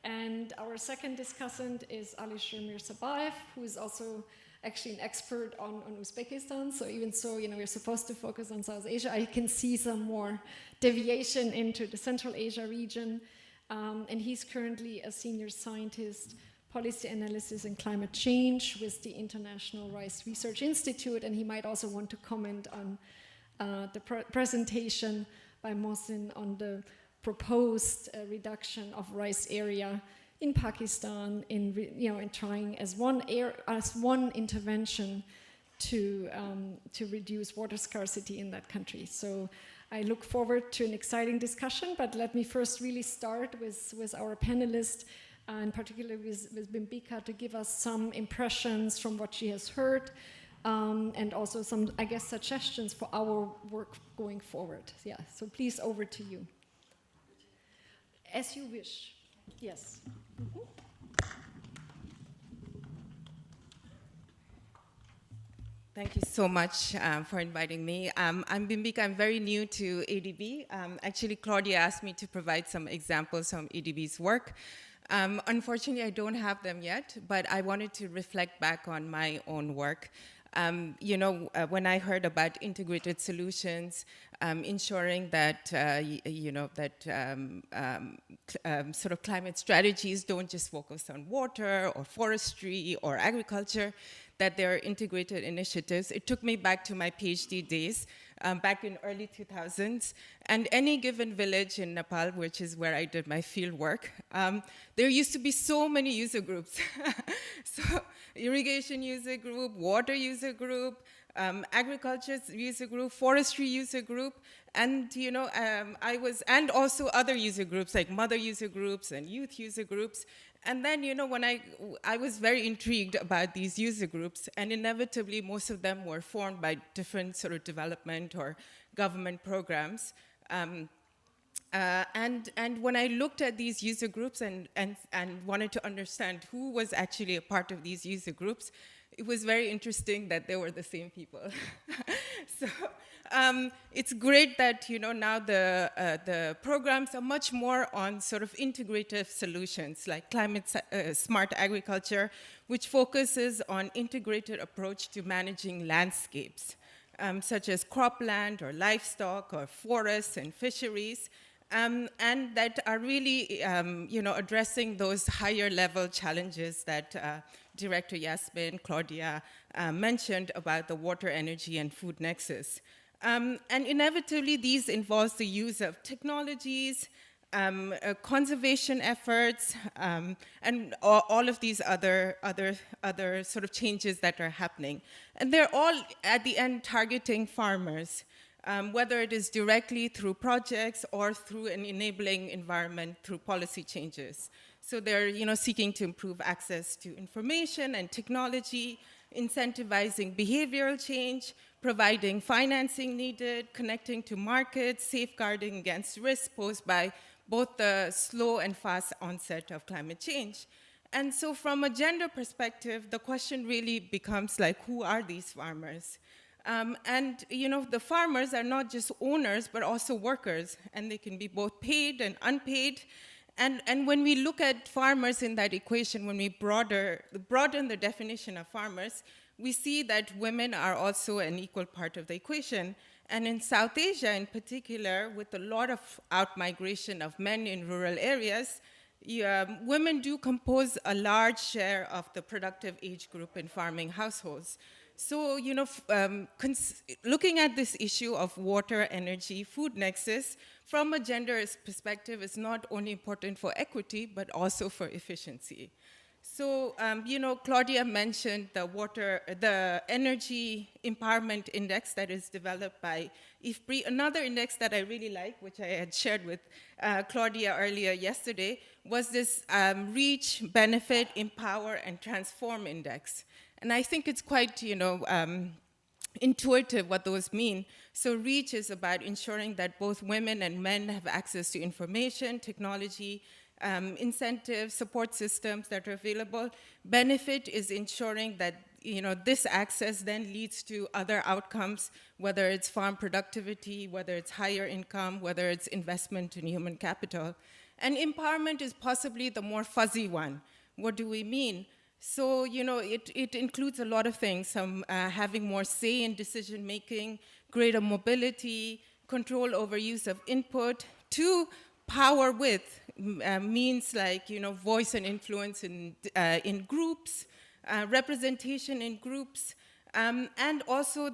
And our second discussant is Alisher Mirzabayev, who is also actually an expert on Uzbekistan. So even so, we're supposed to focus on South Asia. I can see some more deviation into the Central Asia region. And he's currently a senior scientist, policy analysis and climate change with the International Rice Research Institute, and he might also want to comment on the presentation by Mohsin on the proposed reduction of rice area in Pakistan, in trying as one intervention to reduce water scarcity in that country. So I look forward to an exciting discussion, but let me first really start with our panelist, and particularly with Bimbika, to give us some impressions from what she has heard, and also some, I guess, suggestions for our work going forward. Yeah, so please, over to you. As you wish. Yes. Mm-hmm. Thank you so much for inviting me. I'm Bimbika. I'm very new to ADB. Actually, Claudia asked me to provide some examples from ADB's work. Unfortunately, I don't have them yet, but I wanted to reflect back on my own work. When I heard about integrated solutions, ensuring that, sort of climate strategies don't just focus on water or forestry or agriculture, that there are integrated initiatives. It took me back to my PhD days, back in early 2000s. And any given village in Nepal, which is where I did my field work, there used to be so many user groups. So irrigation user group, water user group, agriculture user group, forestry user group, and and also other user groups like mother user groups and youth user groups. And then, when I was very intrigued about these user groups, and inevitably most of them were formed by different sort of development or government programs. And when I looked at these user groups and wanted to understand who was actually a part of these user groups, it was very interesting that they were the same people. So it's great that now the programs are much more on sort of integrative solutions like climate smart agriculture, which focuses on integrated approach to managing landscapes, such as cropland or livestock or forests and fisheries. And that are really, addressing those higher level challenges that Director Yasmin, Claudia mentioned about the water, energy, and food nexus. And inevitably, these involve the use of technologies, conservation efforts, and all of these other sort of changes that are happening. And they're all, at the end, targeting farmers. Whether it is directly through projects or through an enabling environment through policy changes. So they're seeking to improve access to information and technology, incentivizing behavioral change, providing financing needed, connecting to markets, safeguarding against risks posed by both the slow and fast onset of climate change. And so from a gender perspective, the question really becomes like, who are these farmers? The farmers are not just owners, but also workers, and they can be both paid and unpaid. And when we look at farmers in that equation, when we broaden the definition of farmers, we see that women are also an equal part of the equation. And in South Asia in particular, with a lot of out-migration of men in rural areas, women do compose a large share of the productive age group in farming households. So, looking at this issue of water, energy, food nexus from a gender perspective is not only important for equity, but also for efficiency. So, Claudia mentioned the Energy Empowerment Index that is developed by IFPRI. Another index that I really like, which I had shared with Claudia earlier yesterday, was this Reach, Benefit, Empower, and Transform Index. And I think it's quite, intuitive what those mean. So Reach is about ensuring that both women and men have access to information, technology, incentives, support systems that are available. Benefit is ensuring that this access then leads to other outcomes, whether it's farm productivity, whether it's higher income, whether it's investment in human capital. And empowerment is possibly the more fuzzy one. What do we mean? So, it includes a lot of things, having more say in decision-making, greater mobility, control over use of input, to power with means like, voice and influence in groups, representation in groups, and also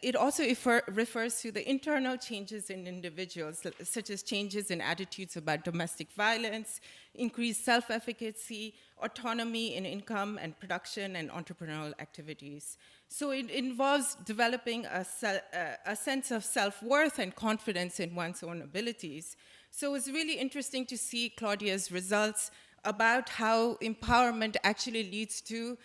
it also refers to the internal changes in individuals, such as changes in attitudes about domestic violence, increased self-efficacy, autonomy in income and production and entrepreneurial activities. So it involves developing a sense of self-worth and confidence in one's own abilities. So it's really interesting to see Claudia's results about how empowerment actually leads to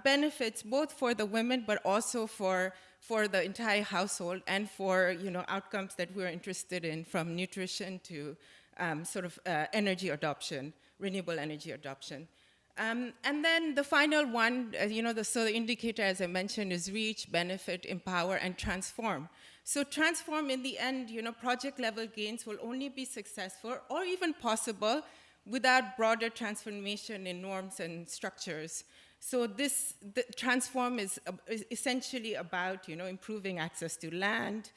benefits both for the women, but also for the entire household and for outcomes that we're interested in, from nutrition to energy adoption, renewable energy adoption. And then the final one, the indicator, as I mentioned, is reach, benefit, empower, and transform. So transform, in the end, project level gains will only be successful or even possible without broader transformation in norms and structures. So the transform is essentially about improving access to land,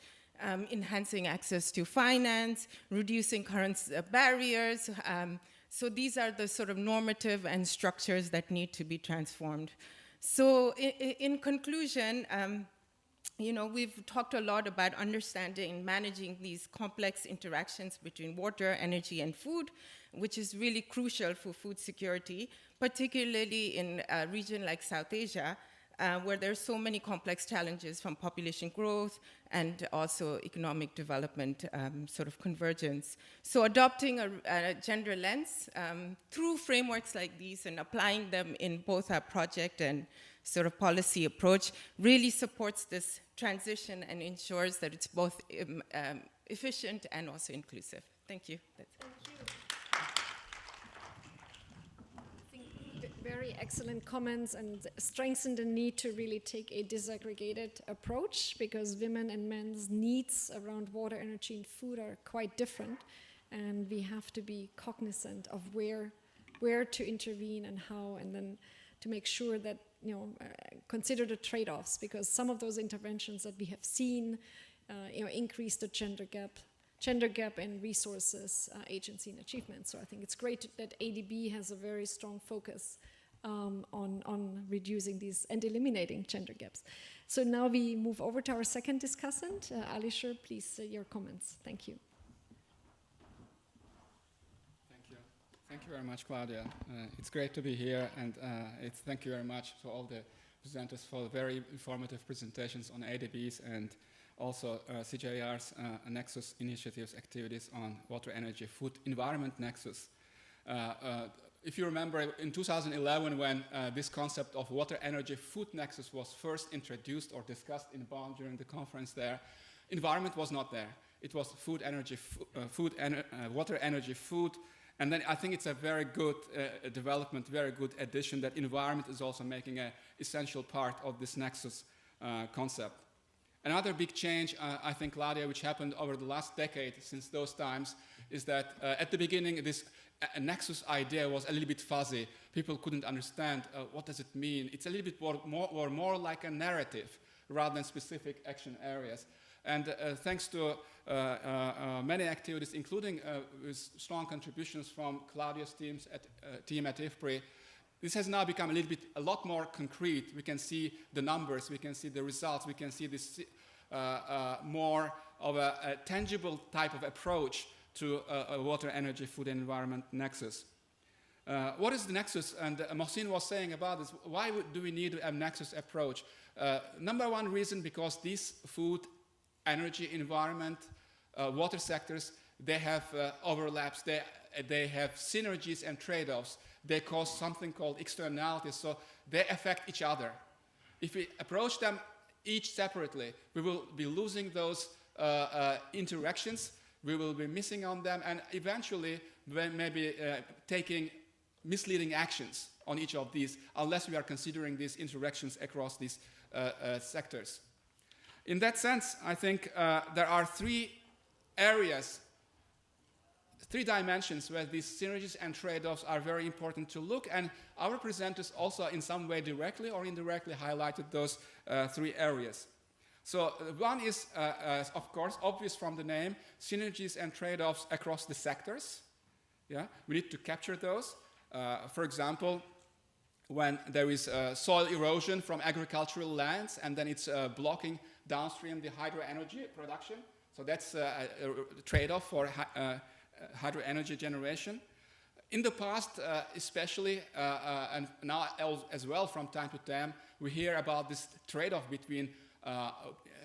enhancing access to finance, reducing current barriers. So these are the sort of normative and structures that need to be transformed. So in conclusion, we've talked a lot about understanding and managing these complex interactions between water, energy, and food, which is really crucial for food security, particularly in a region like South Asia, where there's so many complex challenges from population growth and also economic development convergence. So adopting a gender lens through frameworks like these and applying them in both our project and policy approach really supports this transition and ensures that it's both efficient and also inclusive. Thank you. That's it. Thank you. Very excellent comments, and strengthen the need to really take a disaggregated approach, because women and men's needs around water, energy, and food are quite different, and we have to be cognizant of where to intervene and how, and then to make sure that consider the trade-offs, because some of those interventions that we have seen increase the gender gap in resources, agency, and achievement. So I think it's great that ADB has a very strong focus on reducing these and eliminating gender gaps. So now we move over to our second discussant. Alisher, please, your comments. Thank you. Thank you. Thank you very much, Claudia. It's great to be here, and thank you very much to all the presenters for the very informative presentations on ADB's and also CGIAR's Nexus initiatives activities on water, energy, food, environment nexus. If you remember, in 2011, when this concept of water, energy, food nexus was first introduced or discussed in Bonn during the conference there, environment was not there. It was food, energy, water, energy, food, and then I think it's a very good development, very good addition that environment is also making an essential part of this nexus concept. Another big change, I think, Claudia, which happened over the last decade since those times, is that at the beginning, this nexus idea was a little bit fuzzy. People couldn't understand what does it mean. It's a little bit more like a narrative rather than specific action areas. And thanks to many activities, including with strong contributions from Claudia's team at IFPRI, this has now become a lot more concrete. We can see the numbers, we can see the results, we can see this more of a tangible type of approach to a water, energy, food, and environment nexus. What is the nexus? And Mohsin was saying about this, why do we need a nexus approach? Number one reason, because these food, energy, environment, water sectors, they have overlaps, they have synergies and trade-offs. They cause something called externalities, so they affect each other. If we approach them each separately, we will be losing those interactions, we will be missing on them, and eventually maybe taking misleading actions on each of these, unless we are considering these interactions across these sectors. In that sense, I think there are three areas, three dimensions where these synergies and trade-offs are very important to look, and our presenters also in some way directly or indirectly highlighted those three areas. So one is, of course, obvious from the name, synergies and trade-offs across the sectors. Yeah, we need to capture those. For example, when there is soil erosion from agricultural lands and then it's blocking downstream the hydro energy production. So that's a trade-off for hydro energy generation. In the past, especially, and now as well from time to time, we hear about this trade-off between,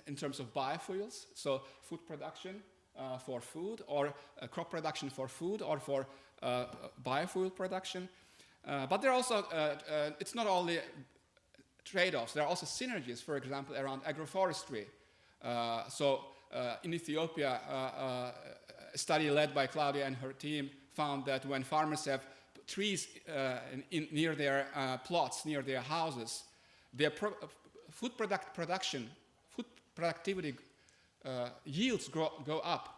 in terms of biofuels, so food production, for food, or crop production for food, or for biofuel production. But there are also, it's not only trade-offs, there are also synergies, for example, around agroforestry. In Ethiopia, a study led by Claudia and her team found that when farmers have trees near their plots, near their houses, their food productivity yields go up,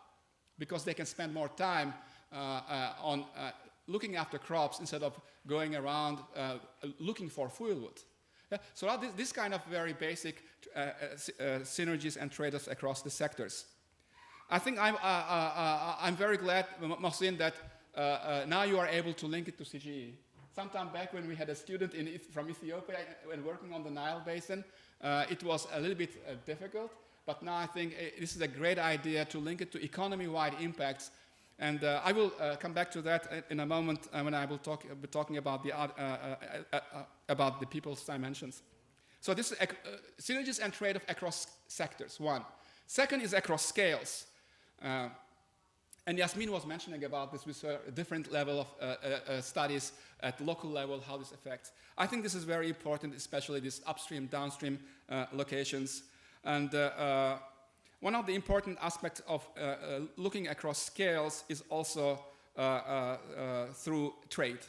because they can spend more time on looking after crops instead of going around looking for fuelwood. Yeah? So this kind of very basic synergies and trade-offs across the sectors. I think I'm very glad, Mohsin, that now you are able to link it to CGE. Sometime back when we had a student from Ethiopia when working on the Nile Basin, it was a little bit difficult, but now I think this is a great idea to link it to economy-wide impacts. And I will come back to that in a moment when I will be talking about the people's dimensions. So this is synergies and trade-off across sectors, one. Second is across scales. And Yasmin was mentioning about this with a different level of studies at local level, how this affects. I think this is very important, especially these upstream, downstream locations. And one of the important aspects of looking across scales is also through trade.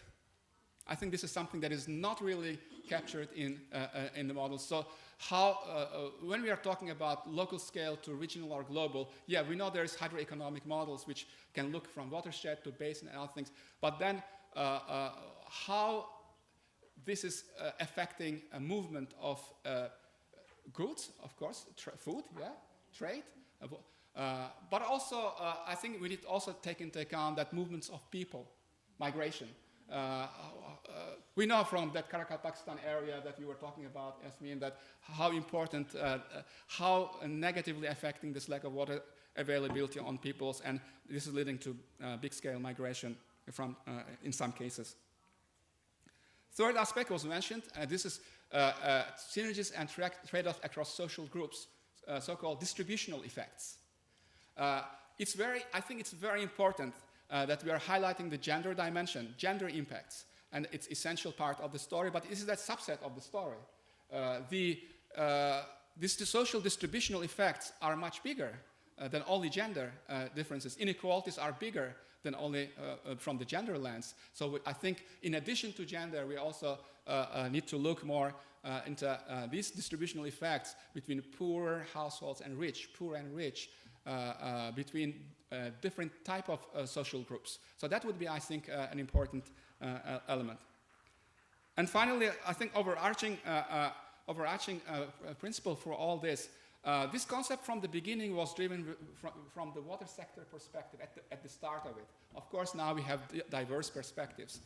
I think this is something that is not really captured in the model. So how, when we are talking about local scale to regional or global, yeah, we know there's hydroeconomic models which can look from watershed to basin and other things, but then how this is affecting a movement of goods, of course, food, yeah, trade, but also I think we need to also take into account that movements of people, migration. We know from that Karakalpakstan area that you were talking about, Yasmin, that how important, how negatively affecting this lack of water availability on peoples, and this is leading to big-scale migration from, in some cases. Third aspect was mentioned, this is synergies and trade-off across social groups, so-called distributional effects. I think it's very important that we are highlighting the gender dimension, gender impacts, and it's essential part of the story, but this is that subset of the story. The social distributional effects are much bigger than only gender differences. Inequalities are bigger than only from the gender lens. So I think in addition to gender, we also need to look more into these distributional effects between poor households and rich, poor and rich, between different type of social groups. So that would be, I think, an important element. And finally, I think overarching principle for all this, this concept from the beginning was driven from the water sector perspective at the start of it. Of course, now we have diverse perspectives.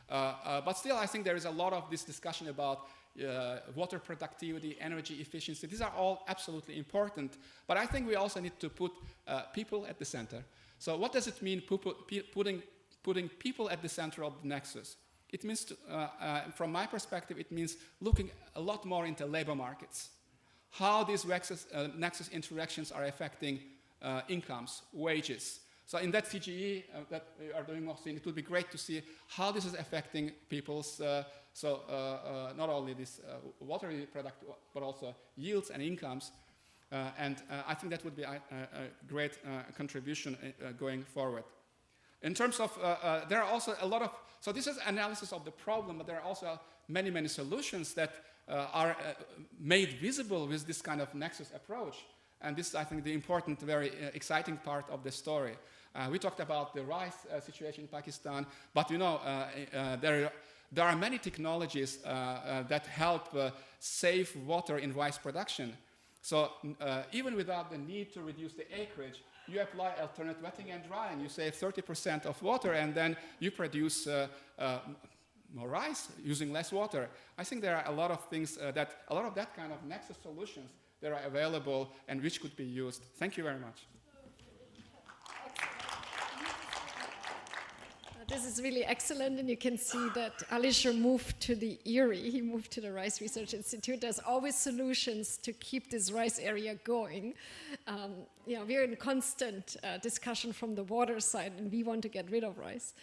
But still, I think there is a lot of this discussion about water productivity, energy efficiency. These are all absolutely important, but I think we also need to put people at the center. So what does it mean putting people at the center of the nexus? It means, from my perspective, it means looking a lot more into labor markets. How these nexus interactions are affecting incomes, wages. So in that CGE that we are doing, Mohsin, it would be great to see how this is affecting people's, not only this water product, but also yields and incomes. And I think that would be a great contribution going forward. In terms of, there are also a lot of, so this is analysis of the problem, but there are also many, many solutions that are made visible with this kind of nexus approach. And this is, I think, the important, very exciting part of the story. We talked about the rice situation in Pakistan, but you know, there are many technologies that help save water in rice production. So even without the need to reduce the acreage, you apply alternate wetting and drying. You save 30% of water, and then you produce more rice using less water. I think there are a lot of things a lot of that kind of nexus solutions that are available and which could be used. Thank you very much. This is really excellent, and you can see that Alisher moved to the Erie. He moved to the Rice Research Institute. There's always solutions to keep this rice area going. We're in constant discussion from the water side, and we want to get rid of rice.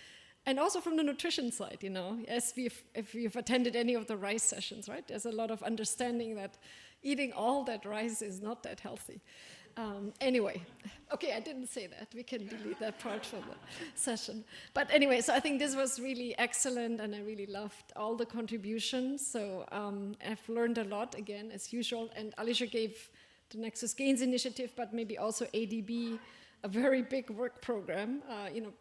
And also from the nutrition side, if you've attended any of the rice sessions, right? There's a lot of understanding that eating all that rice is not that healthy. Anyway, okay, I didn't say that. We can delete that part from the session. But anyway, so I think this was really excellent, and I really loved all the contributions. So I've learned a lot, again, as usual. And Alisher gave the Nexus Gains initiative, but maybe also ADB, a very big work program,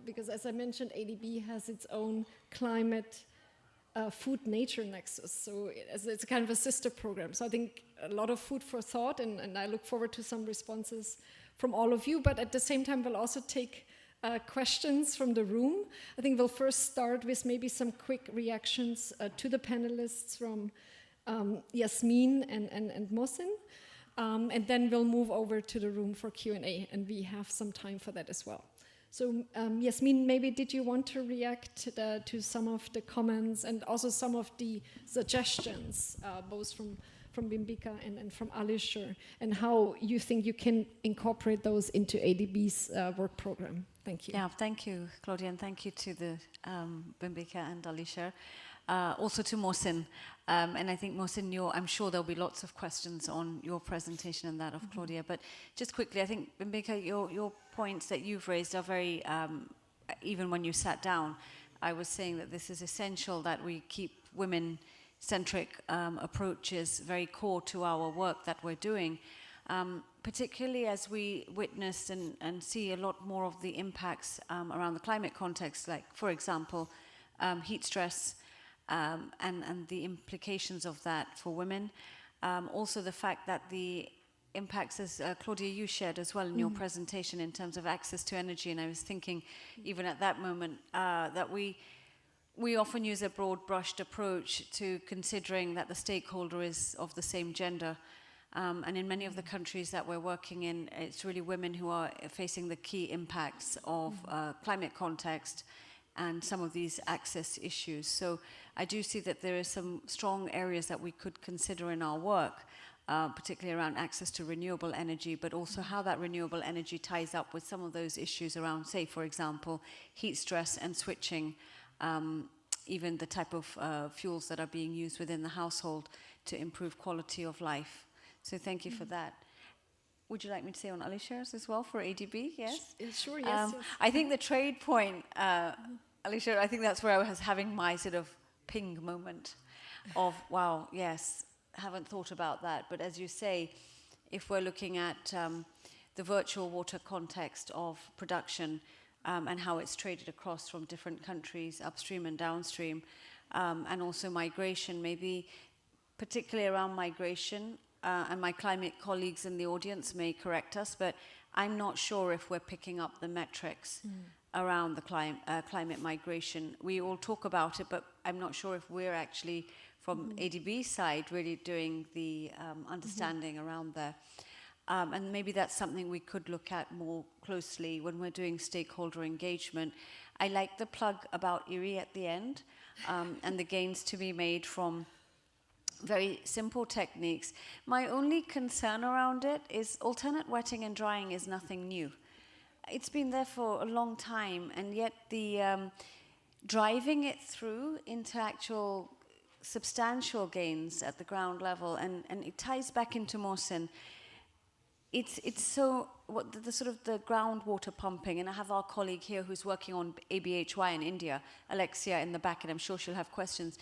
because as I mentioned, ADB has its own climate-food-nature nexus. So it's kind of a sister program. So I think a lot of food for thought, and I look forward to some responses from all of you. But at the same time, we'll also take questions from the room. I think we'll first start with maybe some quick reactions to the panelists from Yasmin and Mohsin. And then we'll move over to the room for Q&A, and we have some time for that as well. So Yasmin, maybe did you want to react to some of the comments and also some of the suggestions, both from Bimbika and from Alisher, and how you think you can incorporate those into ADB's work program? Thank you. Yeah, thank you, Claudia, and thank you to the Bimbika and Alisher. Also to Mohsin. And I think, Mohsin, I'm sure there'll be lots of questions on your presentation and that of Claudia. But just quickly, I think, Bimbika, your points that you've raised are very, even when you sat down, I was saying that this is essential that we keep women-centric approaches very core to our work that we're doing, particularly as we witness and see a lot more of the impacts around the climate context, like, for example, heat stress, and the implications of that for women. Also the fact that the impacts, as Claudia, you shared as well in your presentation in terms of access to energy, and I was thinking even at that moment that we often use a broad-brushed approach to considering that the stakeholder is of the same gender. And in many of the countries that we're working in, it's really women who are facing the key impacts of climate context and some of these access issues. So I do see that there are some strong areas that we could consider in our work, particularly around access to renewable energy, but also how that renewable energy ties up with some of those issues around, say, for example, heat stress and switching, even the type of fuels that are being used within the household to improve quality of life. So thank you for that. Would you like me to say on Alisher's as well for ADB? Yes? Sure, yes. I think the trade point, Alisher, I think that's where I was having my sort of ping moment of, wow, yes, haven't thought about that. But as you say, if we're looking at the virtual water context of production and how it's traded across from different countries, upstream and downstream, and also migration, maybe particularly around migration, and my climate colleagues in the audience may correct us, but I'm not sure if we're picking up the metrics around the climate migration. We all talk about it, but I'm not sure if we're actually, from ADB's side, really doing the understanding around there. And maybe that's something we could look at more closely when we're doing stakeholder engagement. I like the plug about Erie at the end, and the gains to be made from very simple techniques. My only concern around it is alternate wetting and drying is nothing new. It's been there for a long time, and yet the driving it through into actual substantial gains at the ground level, and it ties back into Mohsin. It's so the sort of the groundwater pumping, and I have our colleague here who's working on ABHY in India, Alexia, in the back, and I'm sure she'll have questions.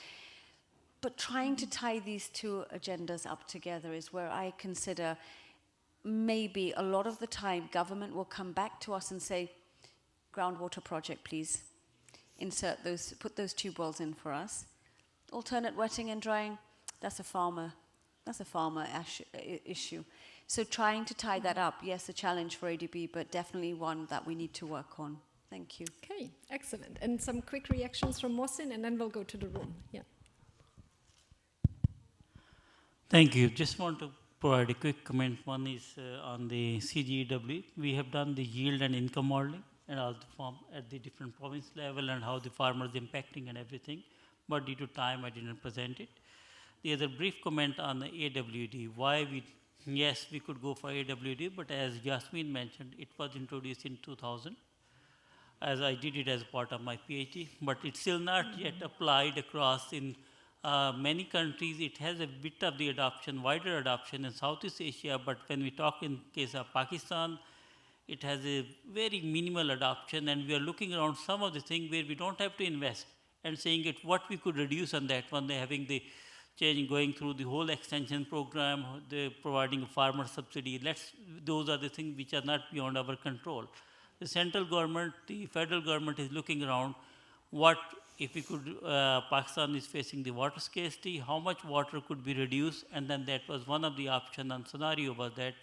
But trying to tie these two agendas up together is where I consider maybe a lot of the time government will come back to us and say, groundwater project, please. Insert those, put those tube wells in for us. Alternate wetting and drying, that's a farmer issue. So trying to tie that up, yes, a challenge for ADB, but definitely one that we need to work on. Thank you. Okay, excellent. And some quick reactions from Mohsin, and then we'll go to the room. Yeah. Thank you. Just want to provide a quick comment. One is on the CGEW. We have done the yield and income modeling, and all the form at the different province level and how the farmers impacting and everything. But due to time, I didn't present it. The other brief comment on the AWD, why yes, we could go for AWD, but as Yasmin mentioned, it was introduced in 2000, as I did it as part of my PhD, but it's still not yet applied across in many countries. It has a bit of the adoption, wider adoption in Southeast Asia, but when we talk in case of Pakistan, it has a very minimal adoption, and we are looking around some of the things where we don't have to invest and saying it what we could reduce on that one, having the change, going through the whole extension program, the providing a farmer subsidy. Those are the things which are not beyond our control. The central government, the federal government is looking around what if we could, Pakistan is facing the water scarcity, how much water could be reduced, and then that was one of the options and scenario was that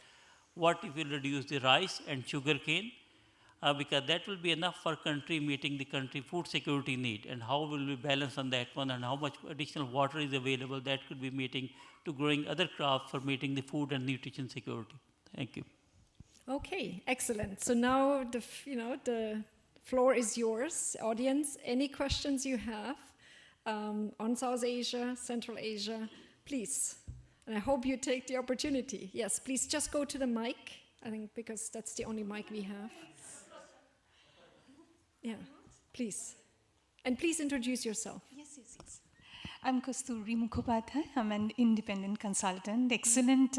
what if we reduce the rice and sugar cane, because that will be enough for country meeting the country food security need, and how will we balance on that one, and how much additional water is available that could be meeting to growing other crops for meeting the food and nutrition security. Thank you. Okay, excellent. So now the floor is yours, audience. Any questions you have on South Asia, Central Asia, please. And I hope you take the opportunity. Yes, please just go to the mic, I think, because that's the only mic we have. Yeah, please. And please introduce yourself. Yes. I'm Kasturi Mukhopadhyay. I'm an independent consultant. Excellent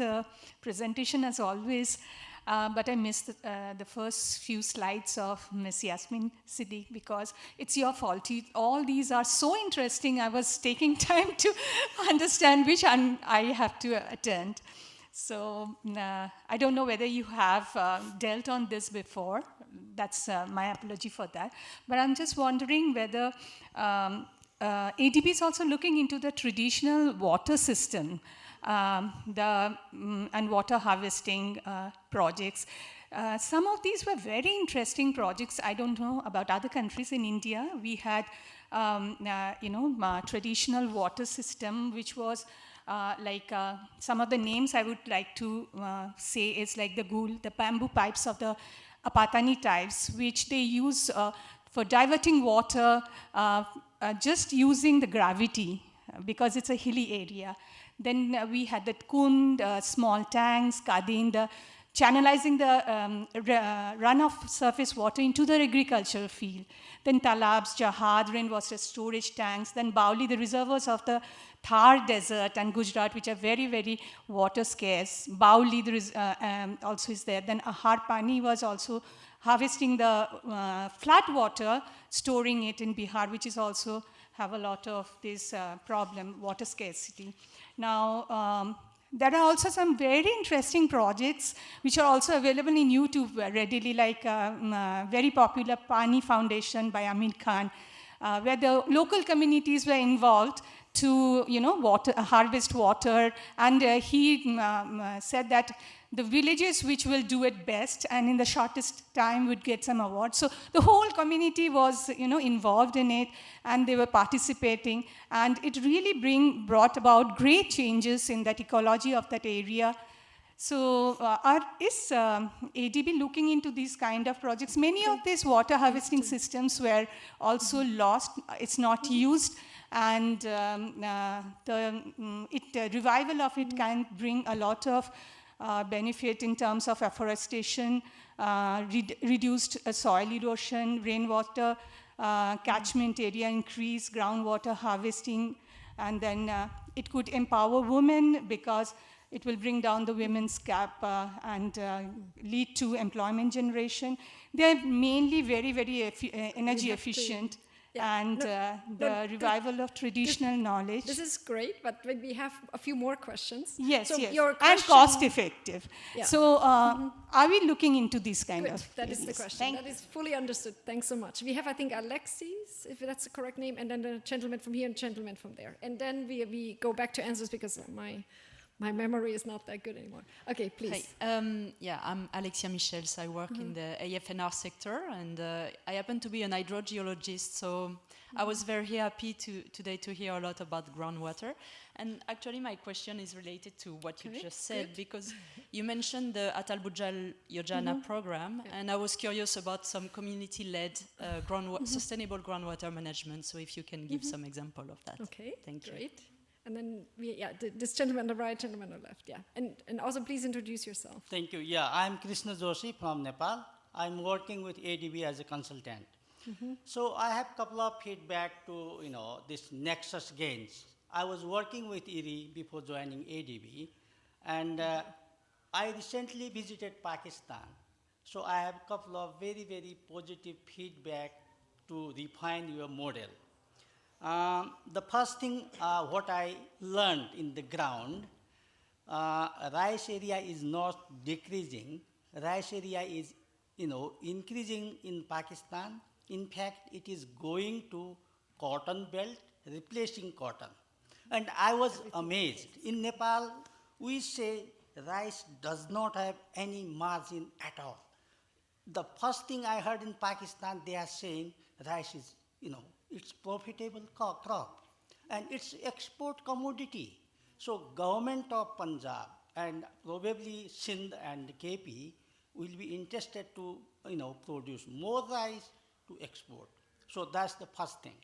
presentation as always. But I missed the first few slides of Ms. Yasmin Siddiq because it's your fault. All these are so interesting. I was taking time to understand which I have to attend. So I don't know whether you have dealt on this before. That's my apology for that. But I'm just wondering whether ADB is also looking into the traditional water system and water harvesting projects. Some of these were very interesting projects. I don't know about other countries. In India, we had, traditional water system, which was some of the names I would like to say is like the bamboo pipes of the Apatani types, which they use for diverting water, just using the gravity because it's a hilly area. Then we had the Kund, small tanks, Kadin, channelizing the runoff surface water into the agricultural field. Then Talabs, Jahad, rainwater storage tanks. Then Bauli, the reservoirs of the Thar Desert and Gujarat, which are very, very water scarce. Bauli also is there. Then Ahar Pani was also harvesting the flat water, storing it in Bihar, which is also have a lot of this problem, water scarcity. Now, there are also some very interesting projects which are also available in YouTube readily, like very popular Pani Foundation by Amir Khan, where the local communities were involved to, harvest water, and he said that the villages which will do it best and in the shortest time would get some awards. So the whole community was, involved in it, and they were participating, and it really brought about great changes in that ecology of that area. So is ADB looking into these kind of projects? Many of these water harvesting systems were also lost. It's not used, and the revival of it can bring a lot of benefit in terms of afforestation, reduced soil erosion, rainwater catchment area increase, groundwater harvesting, and then it could empower women because it will bring down the women's gap and lead to employment generation. They are mainly very, very energy efficient. Yeah. And the revival of traditional knowledge. This is great, but we have a few more questions. Yes, so yes. And cost effective. Yeah. So are we looking into this kind Good. of That is the question. That is fully understood. Thanks so much. We have, I think, Alexis, if that's the correct name, and then the gentleman from here and gentleman from there. And then we go back to answers because my My memory is not that good anymore. Okay, please. Hi. Yeah, I'm Alexia Michels. I work in the AFNR sector, and I happen to be an hydrogeologist, so I was very happy today to hear a lot about groundwater. And actually, my question is related to what you just said, because you mentioned the Atal Bujal Yojana program, and I was curious about some community-led sustainable groundwater management, so if you can give some example of that. Okay, Thank you. great. And then, this gentleman on the right, gentleman on the left, yeah. And also please introduce yourself. Thank you. Yeah, I'm Krishna Joshi from Nepal. I'm working with ADB as a consultant. So I have a couple of feedback to, this nexus gains. I was working with IRI before joining ADB, and I recently visited Pakistan. So I have a couple of very, very positive feedback to refine your model. The first thing, what I learned in the ground, rice area is not decreasing. Rice area is, increasing in Pakistan. In fact, it is going to cotton belt, replacing cotton. And I was amazed. In Nepal, we say rice does not have any margin at all. The first thing I heard in Pakistan, they are saying rice is, it's profitable crop and it's export commodity. So government of Punjab and probably Sindh and KP will be interested to, produce more rice to export. So that's the first thing.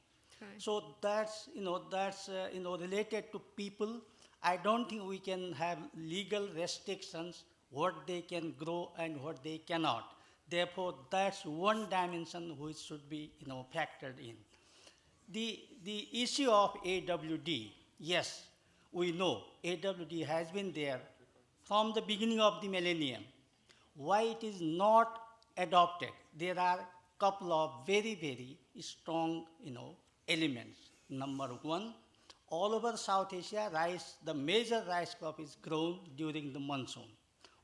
Okay. So that's related to people. I don't think we can have legal restrictions what they can grow and what they cannot. Therefore, that's one dimension which should be factored in. The issue of AWD, yes, we know AWD has been there from the beginning of the millennium. Why it is not adopted? There are a couple of very, very strong, elements. Number one, all over South Asia, rice, the major rice crop is grown during the monsoon,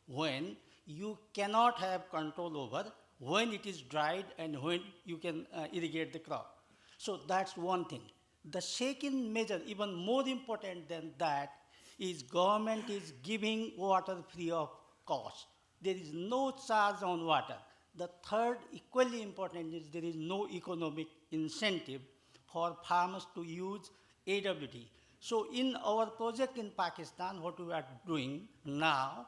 when you cannot have control over when it is dried and when you can irrigate the crop. So that's one thing. The second measure, even more important than that, is government is giving water free of cost. There is no charge on water. The third, equally important, is there is no economic incentive for farmers to use AWD. So in our project in Pakistan, what we are doing now,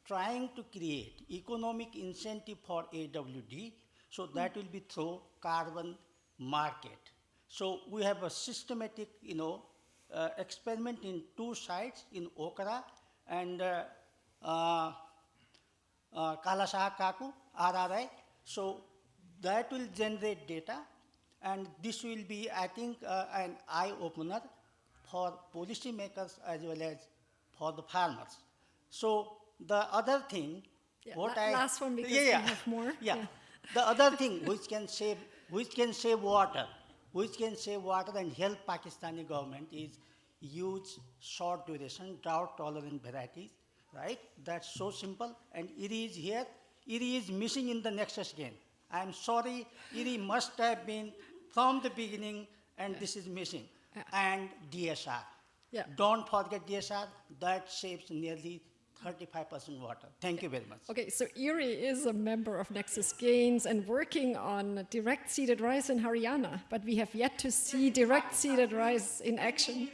trying to create economic incentive for AWD, so that will be through carbon market. So we have a systematic, experiment in two sites, in Okra and Kalasah Kaku, RRI. So that will generate data, and this will be, I think, an eye-opener for policymakers as well as for the farmers. So the other thing, last one because we have more. Yeah. The other thing which can save water, and help Pakistani government is use short duration, drought tolerant varieties, right? That's so simple. And IRI is here. IRI is missing in the nexus gain. I'm sorry, IRI must have been from the beginning, and this is missing. And DSR. Yeah. Don't forget DSR. That saves nearly 35% water. Thank you very much. Okay, so IRI is a member of Nexus Gains and working on direct seeded rice in Haryana, but we have yet to see direct seeded rice in action.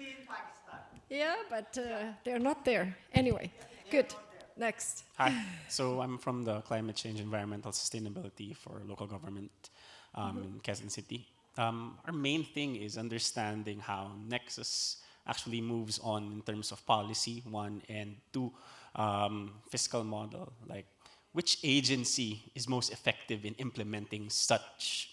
Yeah, but they're not there. Anyway, good. Next. Hi. So I'm from the Climate Change Environmental Sustainability for Local Government in Quezon City. Our main thing is understanding how Nexus actually moves on in terms of policy, one, and two, fiscal model. Like, which agency is most effective in implementing such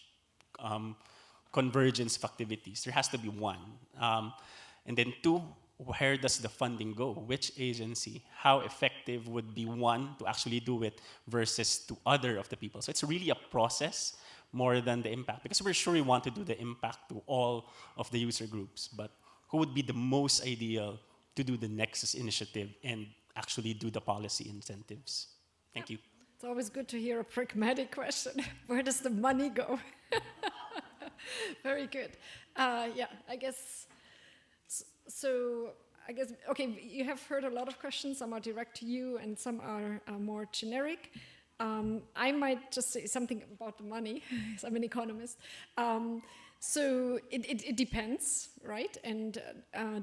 convergence of activities? There has to be one. And then two, where does the funding go? Which agency? How effective would be one to actually do it versus to other of the people? So it's really a process more than the impact, because we're sure we want to do the impact to all of the user groups, but who would be the most ideal to do the Nexus initiative and actually do the policy incentives? Thank you. It's always good to hear a pragmatic question. Where does the money go? Very good. Yeah, I guess, so I guess, okay, you have heard a lot of questions. Some are direct to you and some are more generic. I might just say something about the money, because I'm an economist. So it depends, right? And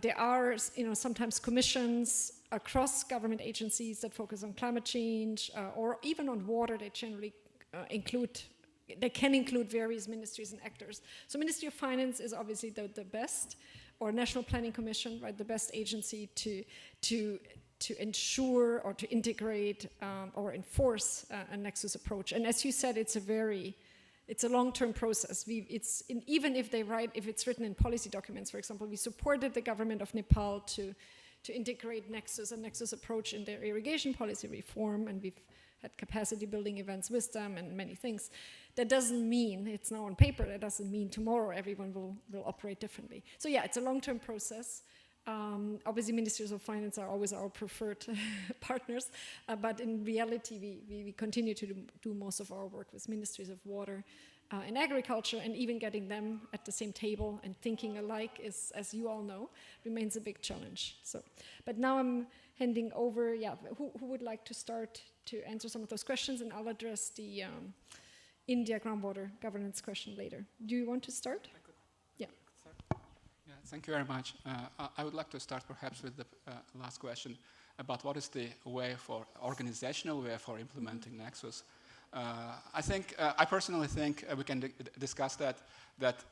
there are, sometimes commissions across government agencies that focus on climate change or even on water. They generally they can include various ministries and actors. So Ministry of Finance is obviously the best, or National Planning Commission, right? The best agency to ensure or to integrate or enforce a nexus approach. And as you said, it's a long-term process. Even if it's written in policy documents, for example, we supported the government of Nepal to integrate a nexus approach in their irrigation policy reform, and we've had capacity building events with them and many things. That doesn't mean, it's now on paper, that doesn't mean tomorrow everyone will operate differently. So yeah, it's a long-term process. Obviously, ministries of finance are always our preferred partners, but in reality, we continue to do most of our work with ministries of water and agriculture, and even getting them at the same table and thinking alike is, as you all know, remains a big challenge. So, but now I'm handing over, who would like to start to answer some of those questions, and I'll address the India groundwater governance question later. Do you want to start? Yeah. Yeah, thank you very much. I would like to start perhaps with the last question about what is the organizational way for implementing Nexus. I personally think we can discuss that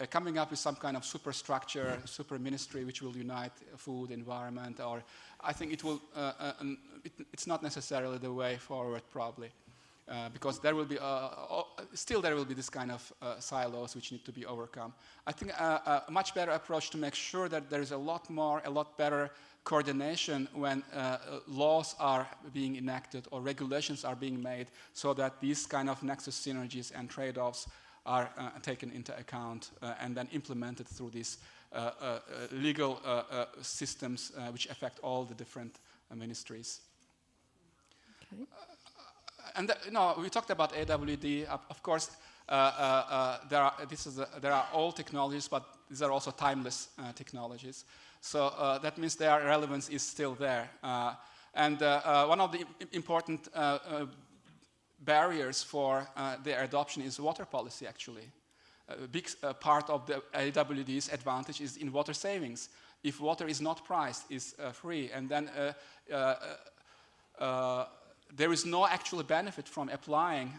coming up with some kind of superstructure, super ministry which will unite food, environment, or I think it will. It's not necessarily the way forward, probably, because there will be still there will be this kind of silos which need to be overcome. I think a much better approach to make sure that there is a lot better coordination when laws are being enacted or regulations are being made, so that these kind of nexus synergies and trade-offs are taken into account and then implemented through these legal systems which affect all the different ministries. Okay. And we talked about AWD. Of course, there are old technologies, but these are also timeless technologies. So that means their relevance is still there. And one of the important barriers for their adoption is water policy, actually. A big part of the AWD's advantage is in water savings. If water is not priced, is free, and then there is no actual benefit from applying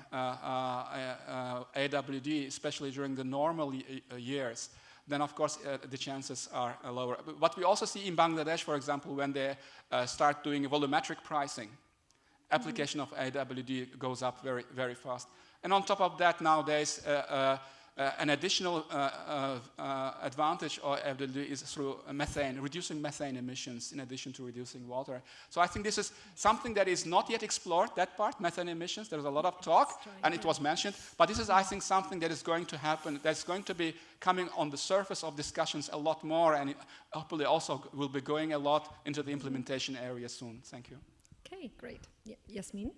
AWD, especially during the normal years, then of course the chances are lower. What we also see in Bangladesh, for example, when they start doing volumetric pricing, application of AWD goes up very, very fast. And on top of that, nowadays, an additional advantage of AWD is through reducing methane emissions in addition to reducing water. So I think this is something that is not yet explored, that part, methane emissions. There's a lot of talk, and it was mentioned. But this is, I think, something that is going to happen, that's going to be coming on the surface of discussions a lot more, and it hopefully also will be going a lot into the implementation area soon. Thank you. Okay, great. Yasmin?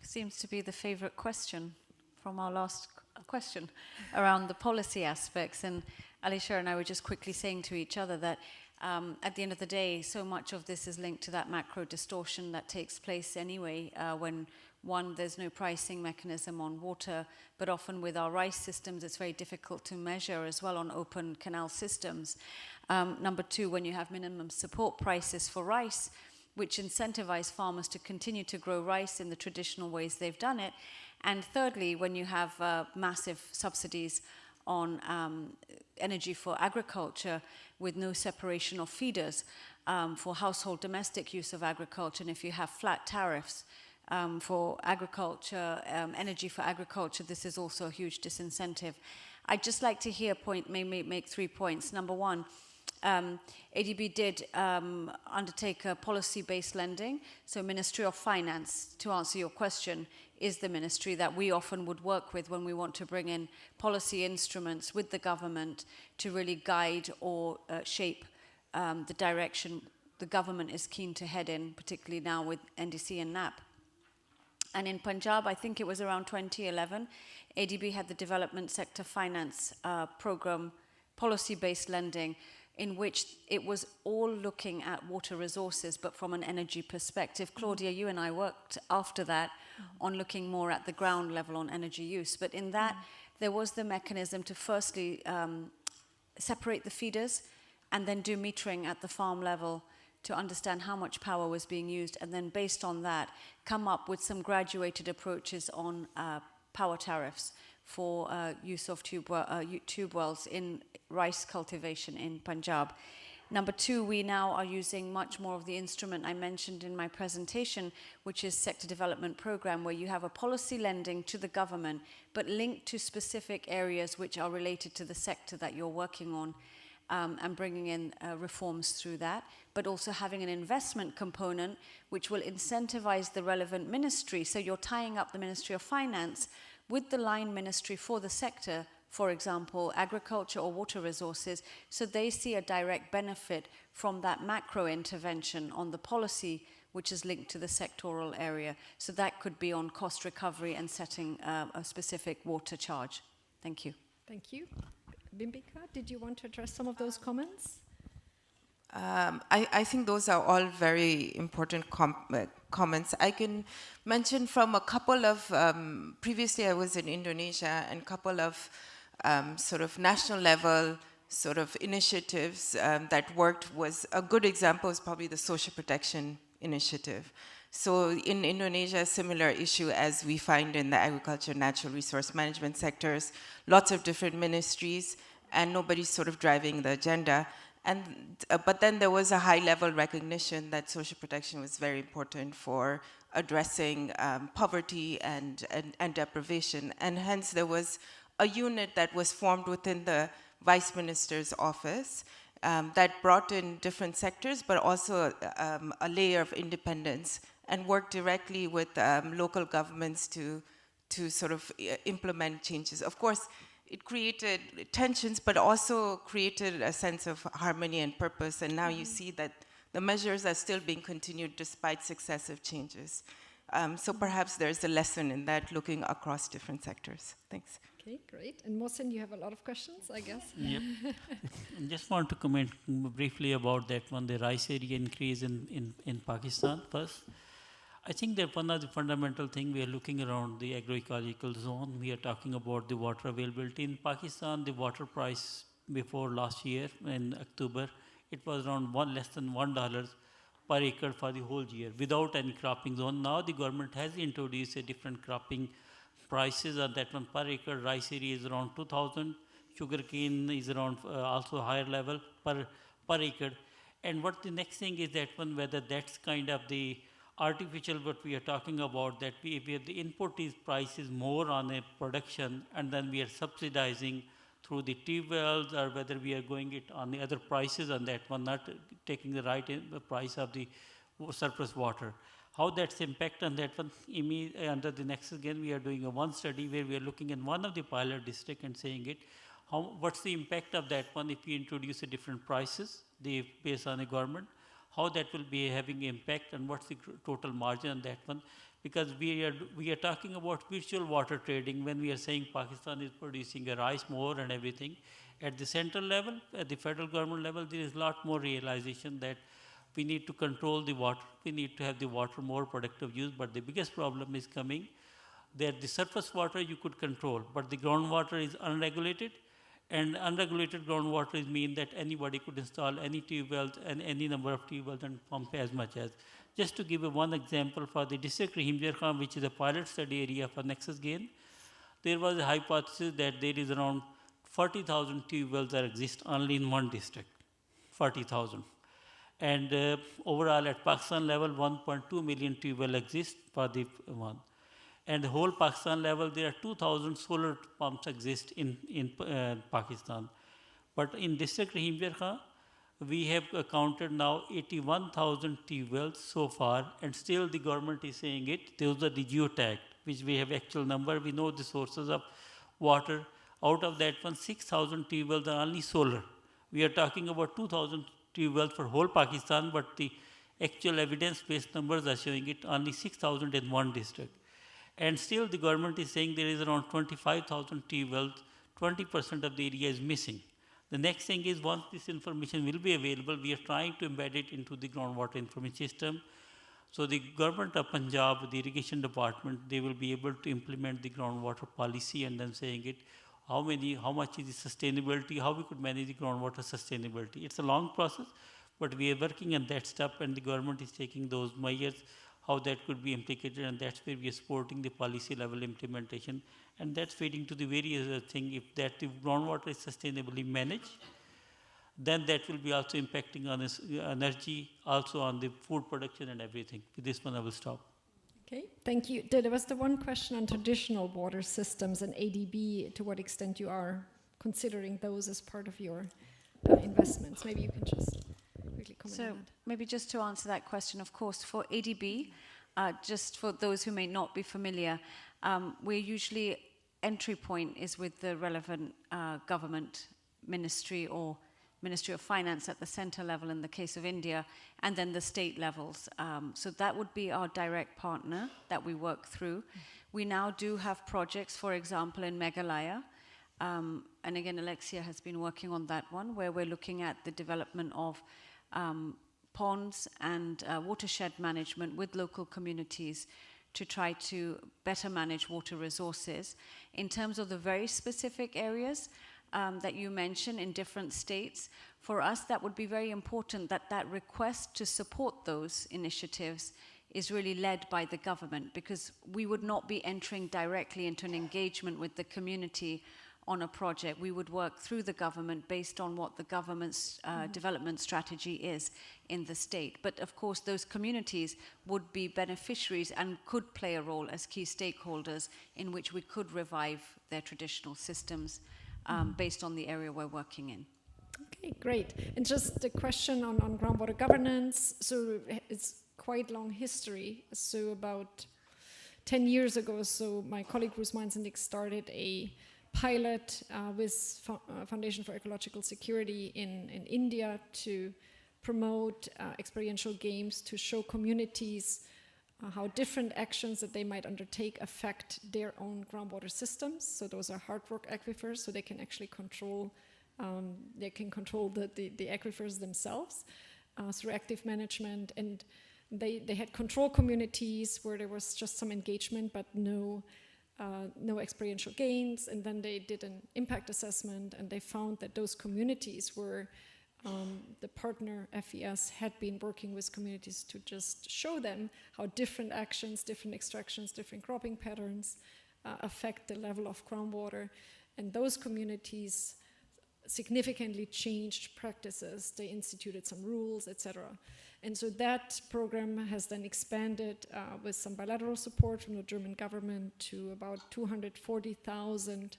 Seems to be the favorite question from our last question around the policy aspects. And Alisher and I were just quickly saying to each other that at the end of the day, so much of this is linked to that macro distortion that takes place anyway when, one, there's no pricing mechanism on water, but often with our rice systems, it's very difficult to measure as well on open canal systems. Number two, when you have minimum support prices for rice, which incentivize farmers to continue to grow rice in the traditional ways they've done it. And thirdly, when you have massive subsidies on energy for agriculture with no separation of feeders for household domestic use of agriculture, and if you have flat tariffs for agriculture, energy for agriculture, this is also a huge disincentive. I'd just like to hear make 3 points. Number one, ADB did undertake a policy-based lending. So Ministry of Finance, to answer your question, is the ministry that we often would work with when we want to bring in policy instruments with the government to really guide or shape the direction the government is keen to head in, particularly now with NDC and NAP. And in Punjab, I think it was around 2011, ADB had the Development Sector Finance Program, policy-based lending, in which it was all looking at water resources, but from an energy perspective. Claudia, you and I worked after that on looking more at the ground level on energy use. But in that, there was the mechanism to firstly separate the feeders and then do metering at the farm level to understand how much power was being used, and then based on that, come up with some graduated approaches on power tariffs for use of tube wells in rice cultivation in Punjab. Number two, we now are using much more of the instrument I mentioned in my presentation, which is sector development program, where you have a policy lending to the government, but linked to specific areas which are related to the sector that you're working on, and bringing in reforms through that, but also having an investment component which will incentivize the relevant ministry. So you're tying up the Ministry of Finance with the line ministry for the sector, for example, agriculture or water resources, so they see a direct benefit from that macro intervention on the policy which is linked to the sectoral area. So that could be on cost recovery and setting a specific water charge. Thank you. Thank you. Bimbika, did you want to address some of those comments? I think those are all very important comments. I can mention from a couple of, previously I was in Indonesia, and a couple of sort of national level sort of initiatives that worked. Was a good example is probably the social protection initiative. So in Indonesia, a similar issue as we find in the agriculture, natural resource management sectors, lots of different ministries, and nobody's sort of driving the agenda. And, but then there was a high-level recognition that social protection was very important for addressing poverty and deprivation. And hence there was a unit that was formed within the Vice Minister's office that brought in different sectors, but also a layer of independence, and worked directly with local governments to sort of implement changes. Of course, it created tensions, but also created a sense of harmony and purpose. And now you see that the measures are still being continued despite successive changes. So perhaps there's a lesson in that, looking across different sectors. Thanks. Okay, great. And Mohsen, you have a lot of questions, I guess. Yep. I just want to comment briefly about that one, the rice area increase in Pakistan first. I think that one of the fundamental things we are looking around the agroecological zone, we are talking about the water availability. In Pakistan, the water price before last year in October, it was around less than $1 per acre for the whole year without any cropping zone. Now the government has introduced a different cropping prices on that one per acre. Rice area is around 2,000, sugarcane is around also higher level per acre. And what the next thing is that one, whether that's kind of the artificial what we are talking about, that we have the input is price is more on a production, and then we are subsidizing through the tube wells, or whether we are going it on the other prices on that one, not taking the right price of the surplus water. How that's impact on that one, under the Nexus again, we are doing one study where we are looking at one of the pilot district and saying it, what's the impact of that one if we introduce a different prices based on the government, how that will be having impact, and what's the total margin on that one. Because we are talking about virtual water trading when we are saying Pakistan is producing a rice more and everything. At the central level, at the federal government level, there is a lot more realization that we need to control the water, we need to have the water more productive use, but the biggest problem is coming that the surface water you could control, but the groundwater is unregulated, and unregulated groundwater means that anybody could install any tube wells and any number of tube wells and pump as much as. Just to give one example, for the district Rahimjar Khan, which is a pilot study area for Nexus Gain, there was a hypothesis that there is around 40,000 tube wells that exist only in one district, 40,000. And overall at Pakistan level, 1.2 million tube wells exist for the one. And the whole Pakistan level, there are 2,000 solar pumps exist in Pakistan. But in district Rahimjar Khan, we have counted now 81,000 tube wells so far, and still the government is saying it. Those are the geotagged, which we have actual number. We know the sources of water. Out of that one, 6,000 tube wells are only solar. We are talking about 2,000 tube wells for whole Pakistan, but the actual evidence-based numbers are showing it only 6,000 in one district. And still the government is saying there is around 25,000 tube wells, 20% of the area is missing. The next thing is once this information will be available, we are trying to embed it into the groundwater information system. So the government of Punjab, the irrigation department, they will be able to implement the groundwater policy and then saying it, how much is the sustainability, how we could manage the groundwater sustainability. It's a long process, but we are working on that step and the government is taking those measures, how that could be implicated, and that's where we are supporting the policy level implementation. And that's feeding to the various thing, if the groundwater is sustainably managed, then that will be also impacting on this energy, also on the food production and everything. With this one I will stop. Okay, thank you. There was the one question on traditional water systems and ADB, to what extent you are considering those as part of your investments. Maybe you can just quickly comment on that. Maybe just to answer that question, of course, for ADB, just for those who may not be familiar, we're usually, entry point is with the relevant government ministry or Ministry of Finance at the center level in the case of India, and then the state levels. So that would be our direct partner that we work through. We now do have projects, for example, in Meghalaya, and again, Alexia has been working on that one, where we're looking at the development of ponds and watershed management with local communities to try to better manage water resources. In terms of the very specific areas that you mentioned in different states, for us that would be very important that that request to support those initiatives is really led by the government, because we would not be entering directly into an engagement with the community on a project. We would work through the government based on what the government's development strategy is in the state. But of course, those communities would be beneficiaries and could play a role as key stakeholders in which we could revive their traditional systems based on the area we're working in. Okay, great. And just a question on groundwater governance. So it's quite long history. So about 10 years ago, so my colleague Bruce Meinzendick started a pilot with Foundation for Ecological Security in India to promote experiential games to show communities how different actions that they might undertake affect their own groundwater systems. So those are hard rock aquifers, so they can actually control the aquifers themselves through active management. And they had control communities where there was just some engagement but no experiential gains. And then they did an impact assessment, and they found that those communities were the partner FES had been working with communities to just show them how different actions, different extractions, different cropping patterns affect the level of groundwater. And those communities significantly changed practices. They instituted some rules, etc. And so that program has then expanded with some bilateral support from the German government to about 240,000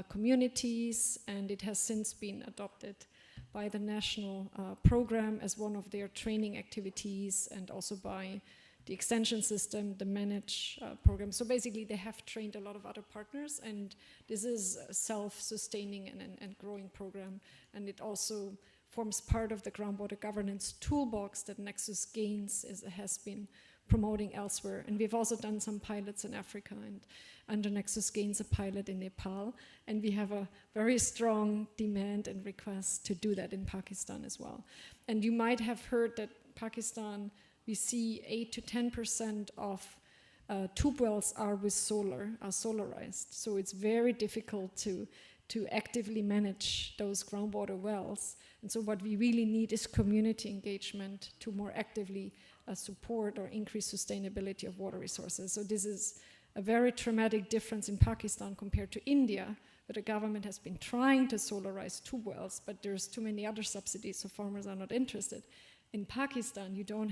communities, and it has since been adopted by the national program as one of their training activities, and also by the extension system, the manage program. So basically they have trained a lot of other partners, and this is a self-sustaining and growing program. And it also forms part of the groundwater governance toolbox that Nexus Gains has been promoting elsewhere. And we've also done some pilots in Africa, and under Nexus Gains a pilot in Nepal. And we have a very strong demand and request to do that in Pakistan as well. And you might have heard that Pakistan, we see 8 to 10% of tube wells are with solarized. So it's very difficult to actively manage those groundwater wells. And so what we really need is community engagement to more actively support or increase sustainability of water resources. So this is a very traumatic difference in Pakistan compared to India, where the government has been trying to solarize tube wells, but there's too many other subsidies, so farmers are not interested. In Pakistan, you don't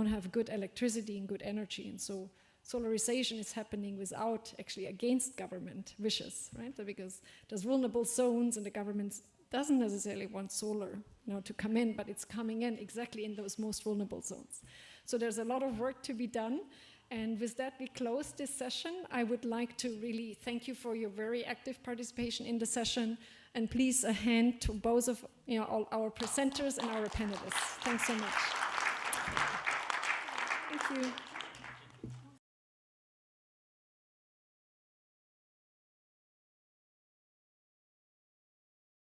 have good electricity and good energy, and so solarization is happening without, actually against government wishes, right? Because there's vulnerable zones, and the government doesn't necessarily want solar to come in, but it's coming in exactly in those most vulnerable zones. So there's a lot of work to be done. And with that, we close this session. I would like to really thank you for your very active participation in the session. And please, a hand to both of all our presenters and our panelists. Thanks so much. Thank you.